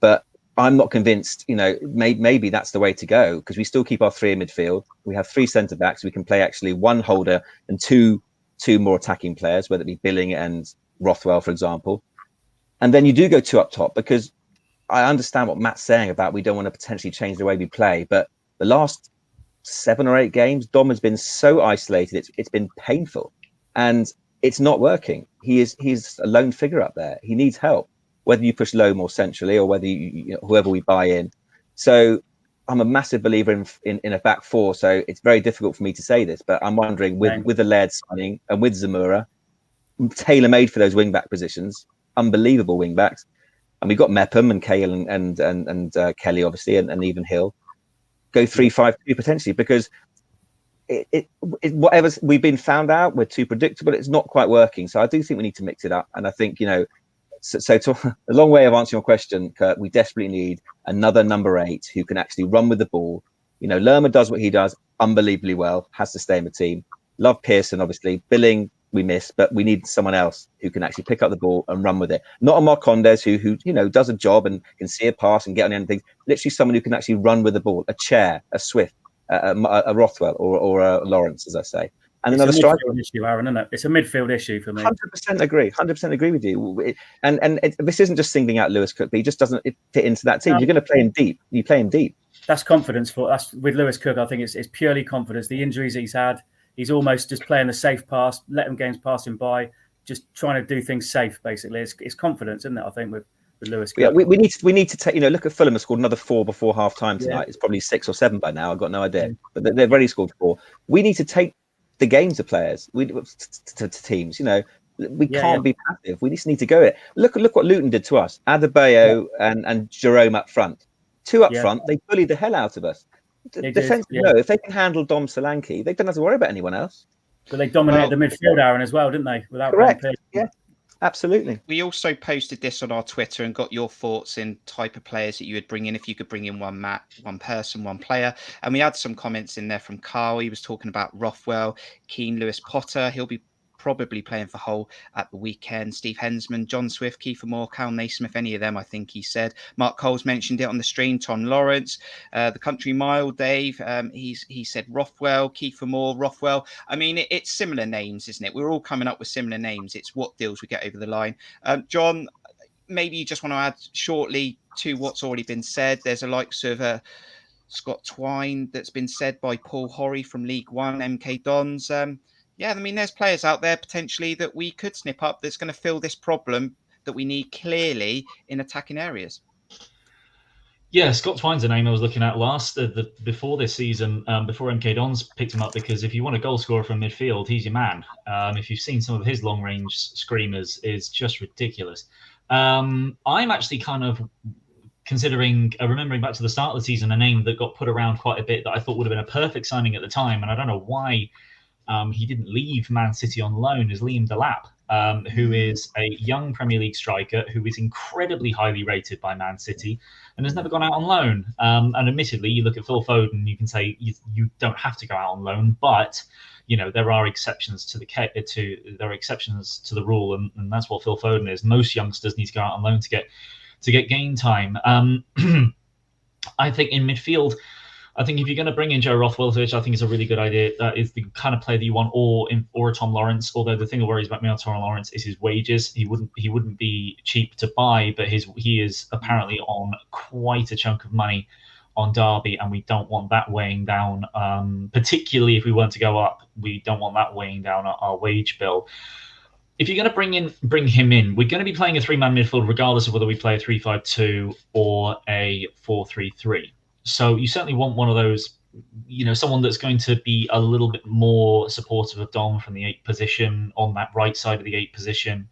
But I'm not convinced. Maybe that's the way to go, because we still keep our three in midfield. We have three centre backs. We can play actually one holder and two more attacking players, whether it be Billing and Rothwell, for example. And then you do go two up top, because I understand what Matt's saying about we don't want to potentially change the way we play. But the last 7 or 8 games, Dom has been so isolated. It's been painful, and it's not working. He's a lone figure up there. He needs help, whether you push low more centrally or whether whoever we buy in. So I'm a massive believer in a back four. So it's very difficult for me to say this, but I'm wondering with the Laird signing and with Zamora, tailor-made for those wing back positions, unbelievable wing backs. And we've got Mepham and Cahill and Kelly, obviously, and even Hill. Go 3-5-2 potentially, because whatever we've been found out, we're too predictable. It's not quite working. So I do think we need to mix it up. And I think, so to a long way of answering your question, Kirk, we desperately need another number 8 who can actually run with the ball. Lerma does what he does unbelievably well, has to stay in the team. Love Pearson, obviously. Billing, we miss, but we need someone else who can actually pick up the ball and run with it. Not a Marcondes who does a job and can see a pass and get on anything. Literally someone who can actually run with the ball. A Chair, a Swift, a Rothwell, or a Lawrence, as I say. And it's another striker issue, Aaron, isn't it? It's a midfield issue for me. 100% agree. 100% agree with you. This isn't just singling out Lewis Cook, but he just doesn't fit into that team. You're going to play him deep. You play him deep. That's confidence that's with Lewis Cook. I think it's purely confidence. The injuries he's had, he's almost just playing a safe pass, letting games pass him by, just trying to do things safe. Basically, it's confidence, isn't it? I think with Lewis Cook. Yeah, we need to take. Look at Fulham has scored another 4 before half time tonight. Yeah. It's probably 6 or 7 by now. I've got no idea, but they've already scored 4. We need to take the game to players, to teams. We can't be passive. We just need to go it. Look what Luton did to us. Adebayo and Jerome up front. 2 up front. They bullied the hell out of us. Defensively, no. If they can handle Dom Solanke, they don't have to worry about anyone else. But they dominated the midfield, Aaron, as well, didn't they? Without correct. Yeah. Absolutely. We also posted this on our Twitter and got your thoughts in type of players that you would bring in if you could bring in one person, one player. And we had some comments in there from Carl. He was talking about Rothwell, Keane, Lewis Potter. He'll be probably playing for Hull at the weekend. Steve Hensman, John Swift, Kiefer Moore, Cal Naismith, any of them, I think he said. Mark Coles mentioned it on the stream. Tom Lawrence, the Country Mile, Dave. He said Rothwell, Kiefer Moore, Rothwell. I mean, it's similar names, isn't it? We're all coming up with similar names. It's what deals we get over the line. John, maybe you just want to add shortly to what's already been said. There's a likes of Scott Twine that's been said by Paul Horry from League One, MK Dons. Yeah, I mean, there's players out there potentially that we could snip up that's going to fill this problem that we need clearly in attacking areas. Yeah, Scott Twine's a name I was looking at last before this season, before MK Dons picked him up, because if you want a goal scorer from midfield, he's your man. If you've seen some of his long-range screamers, it's just ridiculous. I'm actually kind of considering, remembering back to the start of the season, a name that got put around quite a bit that I thought would have been a perfect signing at the time, and I don't know why he didn't leave Man City on loan, is Liam Delap. who is a young Premier League striker who is incredibly highly rated by Man City and has never gone out on loan. And admittedly, you look at Phil Foden, you can say you don't have to go out on loan, but there are exceptions to the rule, and that's what Phil Foden is. Most youngsters need to go out on loan to get game time. I think in midfield, I think if you're going to bring in Joe Rothwell, which I think is a really good idea, that is the kind of player that you want, or a Tom Lawrence. Although the thing that worries about me on Tom Lawrence is his wages. He wouldn't be cheap to buy, but he is apparently on quite a chunk of money on Derby, and we don't want that weighing down. Particularly if we weren't to go up, we don't want that weighing down our wage bill. If you're going to bring him in, we're going to be playing a 3-man midfield regardless of whether we play a 3-5-2 or a 4-3-3. So you certainly want one of those, someone that's going to be a little bit more supportive of Dom from the 8 position, on that right side of the 8 position.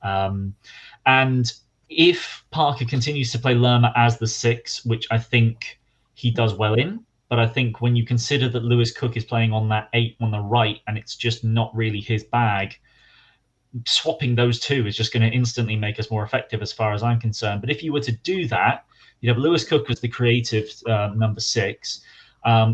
And if Parker continues to play Lerma as the 6, which I think he does well in, but I think when you consider that Lewis Cook is playing on that 8 on the right and it's just not really his bag, swapping those 2 is just going to instantly make us more effective as far as I'm concerned. But if you were to do that, you'd have Lewis Cook as the creative number 6,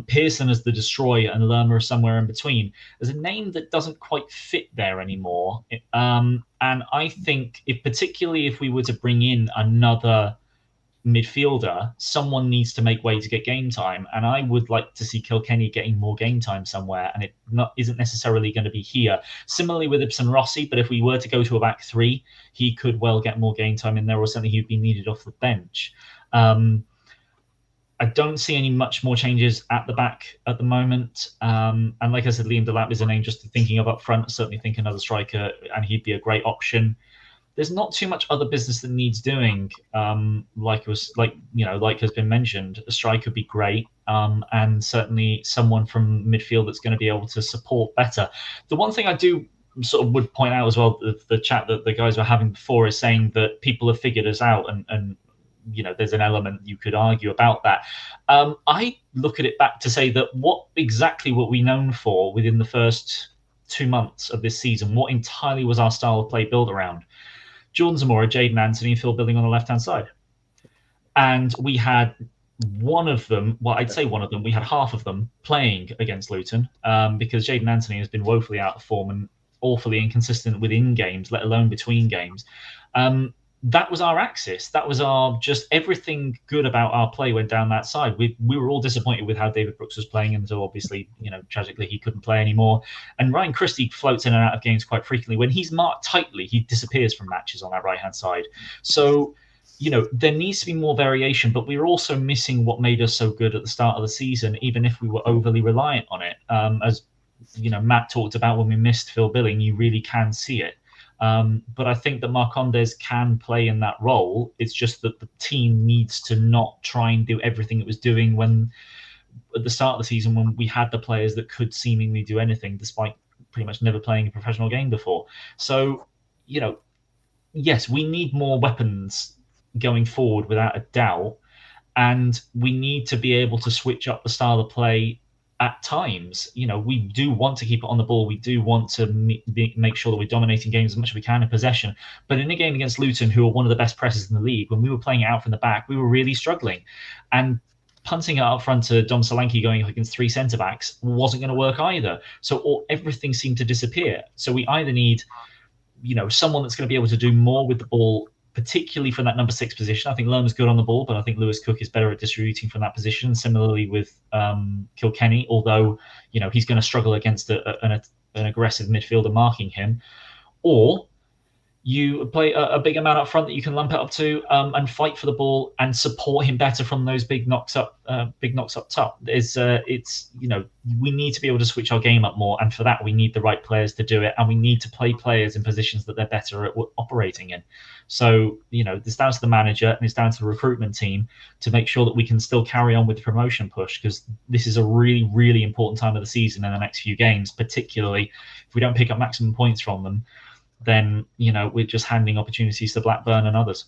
Pearson as the destroyer, and Lerma somewhere in between. There's a name that doesn't quite fit there anymore. And I think particularly if we were to bring in another midfielder, someone needs to make way to get game time. And I would like to see Kilkenny getting more game time somewhere, and it isn't necessarily going to be here. Similarly with Ibsen Rossi, but if we were to go to a back 3, he could well get more game time in there, or certainly he'd be needed off the bench. I don't see any much more changes at the back at the moment. And like I said, Liam Delap is a name just thinking of up front. Certainly think another striker, and he'd be a great option. There's not too much other business that needs doing. Like has been mentioned, a striker would be great, and certainly someone from midfield that's going to be able to support better. The one thing I do sort of would point out as well, the chat that the guys were having before is saying that people have figured us out, and there's an element you could argue about that. I look at it back to say that what exactly were we known for within the first 2 months of this season? What entirely was our style of play built around? Jordan Zamora, Jayden Anthony, and Phil Billing on the left-hand side. And we had one of them, we had half of them playing against Luton, because Jayden Anthony has been woefully out of form and awfully inconsistent within games, let alone between games. That was our axis. That was just everything good about our play went down that side. We were all disappointed with how David Brooks was playing, and so obviously, tragically he couldn't play anymore. And Ryan Christie floats in and out of games quite frequently. When he's marked tightly, he disappears from matches on that right-hand side. So, there needs to be more variation, but we were also missing what made us so good at the start of the season, even if we were overly reliant on it. As Matt talked about, when we missed Phil Billing, you really can see it. But I think that Marcondes can play in that role. It's just that the team needs to not try and do everything it was doing when at the start of the season, when we had the players that could seemingly do anything, despite pretty much never playing a professional game before. So, yes, we need more weapons going forward without a doubt. And we need to be able to switch up the style of play at times. We do want to keep it on the ball. We do want to make sure that we're dominating games as much as we can in possession. But in a game against Luton, who are one of the best pressers in the league, when we were playing it out from the back, we were really struggling. And punting it up front to Dom Solanke going up against 3 centre-backs wasn't going to work either. So everything seemed to disappear. So we either need, someone that's going to be able to do more with the ball, particularly from that number 6 position. I think Lerma's good on the ball, but I think Lewis Cook is better at distributing from that position. Similarly with Kilkenny, although he's going to struggle against an aggressive midfielder marking him. Or you play a bigger man up front that you can lump it up to and fight for the ball and support him better from those big knocks up top. We need to be able to switch our game up more, and for that we need the right players to do it, and we need to play players in positions that they're better at operating in. So it's down to the manager and it's down to the recruitment team to make sure that we can still carry on with the promotion push, because this is a really, really important time of the season in the next few games, particularly if we don't pick up maximum points from them. Then we're just handing opportunities to Blackburn and others.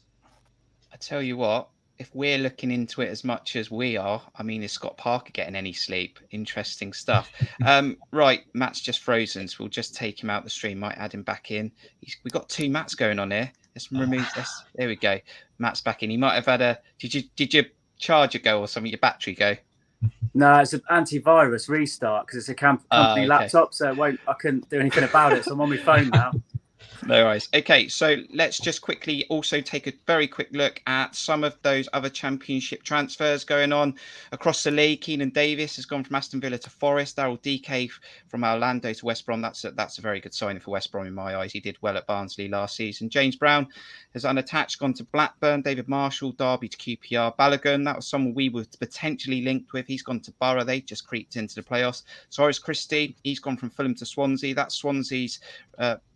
I tell you what, if we're looking into it as much as we are, I mean, is Scott Parker getting any sleep? Interesting stuff. Right, Matt's just frozen, so we'll just take him out the stream. Might add him back in. We've got 2 Matts going on here. Let's remove this. There we go. Matt's back in. He might have had a. Did your charger go or something? Your battery go? No, it's an antivirus restart because it's a company laptop, so I couldn't do anything about it. So I'm on my phone now. No worries. Okay, so let's just quickly also take a very quick look at some of those other championship transfers going on across the league. Keenan Davis has gone from Aston Villa to Forest. Daryl DK from Orlando to West Brom. That's a very good signing for West Brom in my eyes. He did well at Barnsley last season. James Brown has unattached, gone to Blackburn. David Marshall, Derby to QPR. Balogun, that was someone we were potentially linked with. He's gone to Borough. They just creeped into the playoffs. Cyrus Christie, he's gone from Fulham to Swansea. That's Swansea's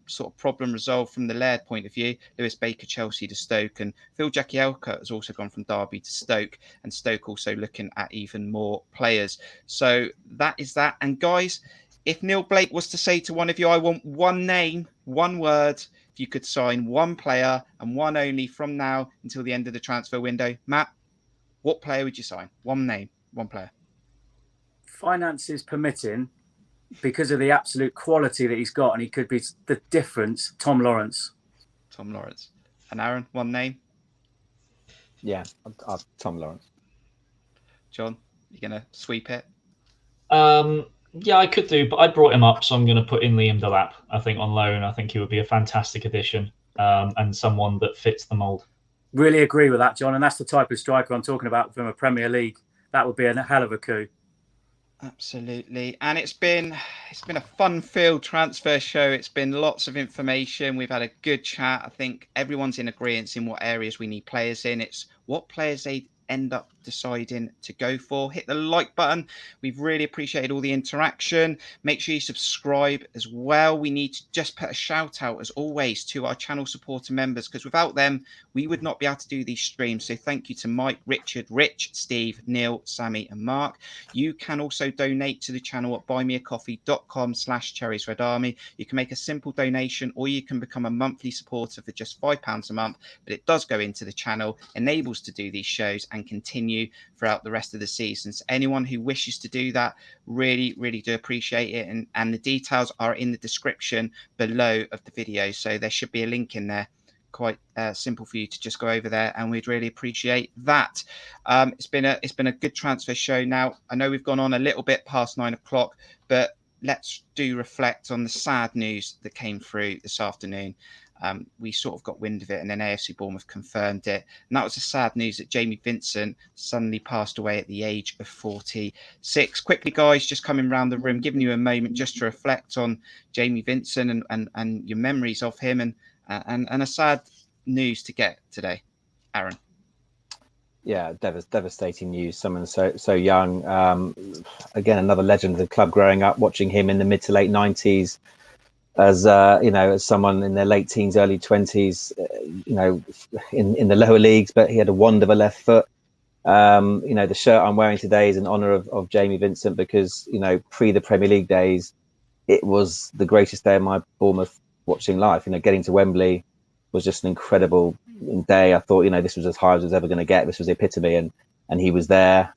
sort of problem resolved from the Laird point of view. Lewis Baker, Chelsea to Stoke, and Phil Jagielka has also gone from Derby to Stoke, and Stoke also looking at even more players. So that is that. And guys, if Neil Blake was to say to one of you, I want one name, one word, if you could sign one player and one only from now until the end of the transfer window, Matt, what player would you sign? One name, one player. Finances permitting, because of the absolute quality that he's got, and he could be the difference, Tom Lawrence. Tom Lawrence. And Aaron, one name? Yeah, Tom Lawrence. John, you going to sweep it? Yeah, I could do, but I brought him up, so I'm going to put in Liam Delap, I think, on loan. I think he would be a fantastic addition and someone that fits the mould. Really agree with that, John, and that's the type of striker I'm talking about from a Premier League. That would be a hell of a coup. Absolutely. And it's been a fun-filled transfer show. It's been lots of information. We've had a good chat. I think everyone's in agreement in what areas we need players in. It's what players they end up deciding to go for. Hit the like button. We've really appreciated all the interaction. Make sure you subscribe as well. We need to just put a shout out as always to our channel supporter members, because without them we would not be able to do these streams. So thank you to Mike, Richard, Rich, Steve, Neil, Sammy and Mark. You can also donate to the channel at buymeacoffee.com/cherriesredarmy. You can make a simple donation, or you can become a monthly supporter for just £5 a month, but it does go into the channel, enables to do these shows and continue throughout the rest of the season. So anyone who wishes to do that, really do appreciate it, and the details are in the description below of the video, so there should be a link in there. Quite simple for you to just go over there, and we'd really appreciate that. It's been a good transfer show. Now I know we've gone on a little bit past 9 o'clock, but let's reflect on the sad news that came through this afternoon. We sort of got wind of it, and then AFC Bournemouth confirmed it. And that was the sad news that Jamie Vincent suddenly passed away at the age of 46. Quickly, guys, just coming around the room, giving you a moment just to reflect on Jamie Vincent and your memories of him, and a sad news to get today. Aaron. Yeah, devastating news. Someone so young. Again, another legend of the club growing up, watching him in the mid to late 90s. As as someone in their late teens, early 20s, in the lower leagues, but he had a wand of a left foot. The shirt I'm wearing today is in honour of Jamie Vincent, because pre the Premier League days, it was the greatest day of my Bournemouth watching life. Getting to Wembley was just an incredible day. I thought this was as high as I was ever going to get. This was the epitome, and he was there.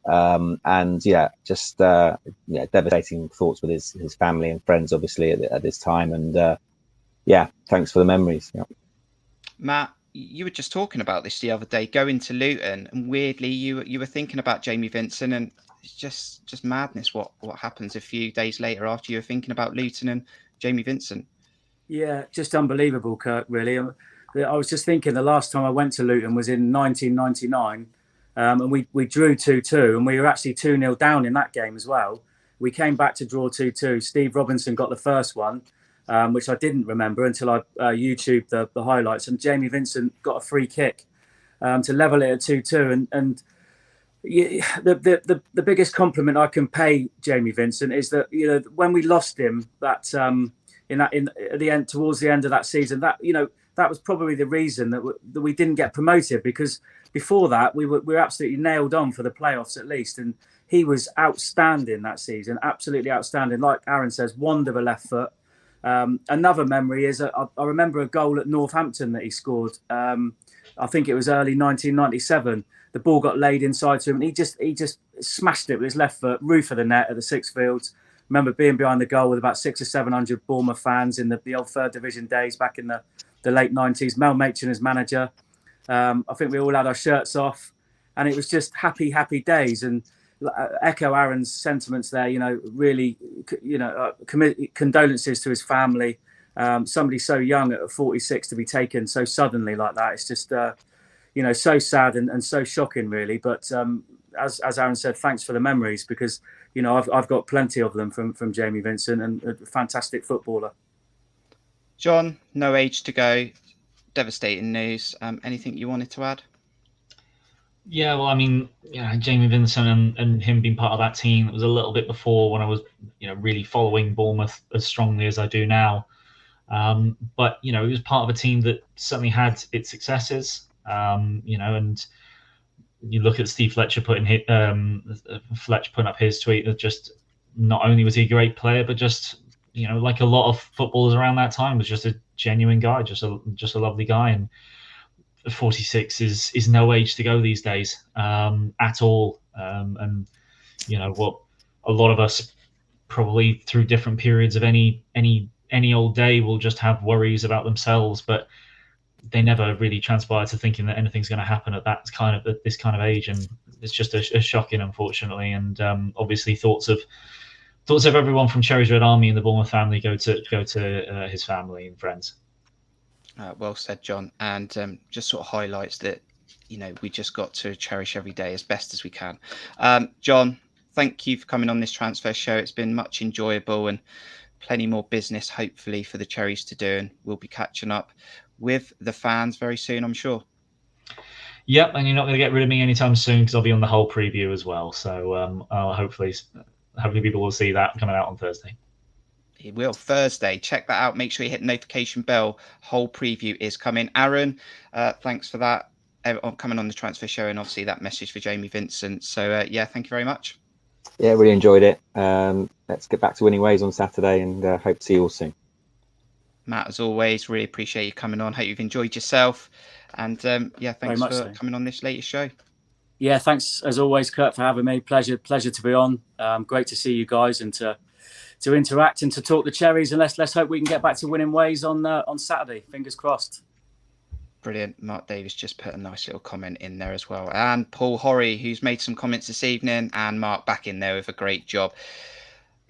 Devastating thoughts with his family and friends, obviously, at this time. And thanks for the memories. Yeah. Matt, you were just talking about this the other day, going to Luton, and weirdly you were thinking about Jamie Vincent, and it's just madness what happens a few days later after you were thinking about Luton and Jamie Vincent. Yeah, just unbelievable, Kirk, really. I was just thinking the last time I went to Luton was in 1999. And we drew 2-2, and we were actually 2-0 down in that game as well. We came back to draw 2-2. Steve Robinson got the first one, which I didn't remember until I YouTubed the highlights. And Jamie Vincent got a free kick to level it at 2-2. And the biggest compliment I can pay Jamie Vincent is that when we lost him at the end, towards the end of that season, that was probably the reason that we didn't get promoted, because before that we were absolutely nailed on for the playoffs at least, and he was outstanding that season, absolutely outstanding. Like Aaron says, wand of a left foot. Another memory is I remember a goal at Northampton that he scored. I think it was early 1997. The ball got laid inside to him, and he just smashed it with his left foot, roof of the net at the Sixfields. Remember being behind the goal with about 600 or 700 Bournemouth fans in the old third division days back in the late 90s. Mel Machin as manager. I think we all had our shirts off, and it was just happy days. And echo Aaron's sentiments there. Really, condolences to his family. Somebody so young at 46 to be taken so suddenly like that. It's just so sad and so shocking, really. But as Aaron said, thanks for the memories, because I've got plenty of them from Jamie Vincent, and a fantastic footballer. John, no age to go. Devastating news. Anything you wanted to add? Yeah, well, I mean, Jamie Vincent and him being part of that team, it was a little bit before when I was, really following Bournemouth as strongly as I do now. But he was part of a team that certainly had its successes. And you look at Steve Fletcher putting up his tweet that just not only was he a great player, but just like a lot of footballers around that time, was just a genuine guy, just a lovely guy. And 46 is no age to go these days at all. And what a lot of us probably through different periods of any old day will just have worries about themselves, but they never really transpire to thinking that anything's going to happen at this kind of age. And it's just a shocking, unfortunately. And obviously thoughts of everyone from Cherries Red Army and the Bournemouth family go to his family and friends. Well said, John. And just sort of highlights that we just got to cherish every day as best as we can. John, thank you for coming on this transfer show. It's been much enjoyable, and plenty more business hopefully for the Cherries to do, and we'll be catching up with the fans very soon, I'm sure. Yep, and you're not going to get rid of me anytime soon, because I'll be on the whole preview as well. So hopefully people will see that coming out on Thursday. It will. Thursday. Check that out. Make sure you hit the notification bell. Whole preview is coming. Aaron, thanks for that. Coming on the transfer show, and obviously that message for Jamie Vincent. So thank you very much. Yeah, really enjoyed it. Let's get back to winning ways on Saturday, and hope to see you all soon. Matt, as always, really appreciate you coming on. Hope you've enjoyed yourself. And thanks for coming on this latest show. Yeah, thanks as always, Kirk, for having me. Pleasure to be on. Great to see you guys and to interact and to talk the Cherries. And let's hope we can get back to winning ways on Saturday. Fingers crossed. Brilliant. Mark Davis just put a nice little comment in there as well. And Paul Horry, who's made some comments this evening, and Mark back in there with a great job.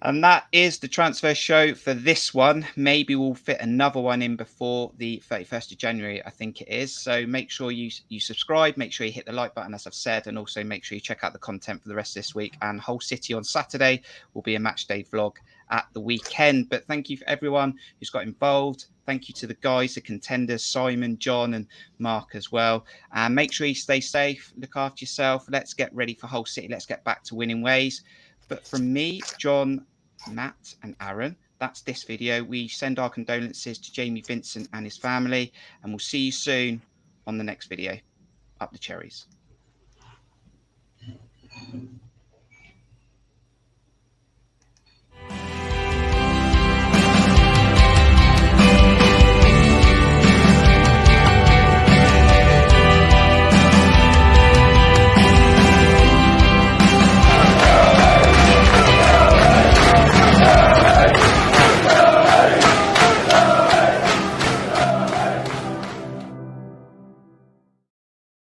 And that is the transfer show for this one. Maybe we'll fit another one in before the 31st of January, I think it is. So make sure you subscribe, make sure you hit the like button, as I've said, and also make sure you check out the content for the rest of this week. And Hull City on Saturday will be a match day vlog at the weekend. But thank you for everyone who's got involved. Thank you to the guys, the contenders, Simon, John and Mark as well. And make sure you stay safe, look after yourself. Let's get ready for Hull City. Let's get back to winning ways. But from me, John, Matt and Aaron, that's this video. We send our condolences to Jamie Vincent and his family, and we'll see you soon on the next video. Up the Cherries.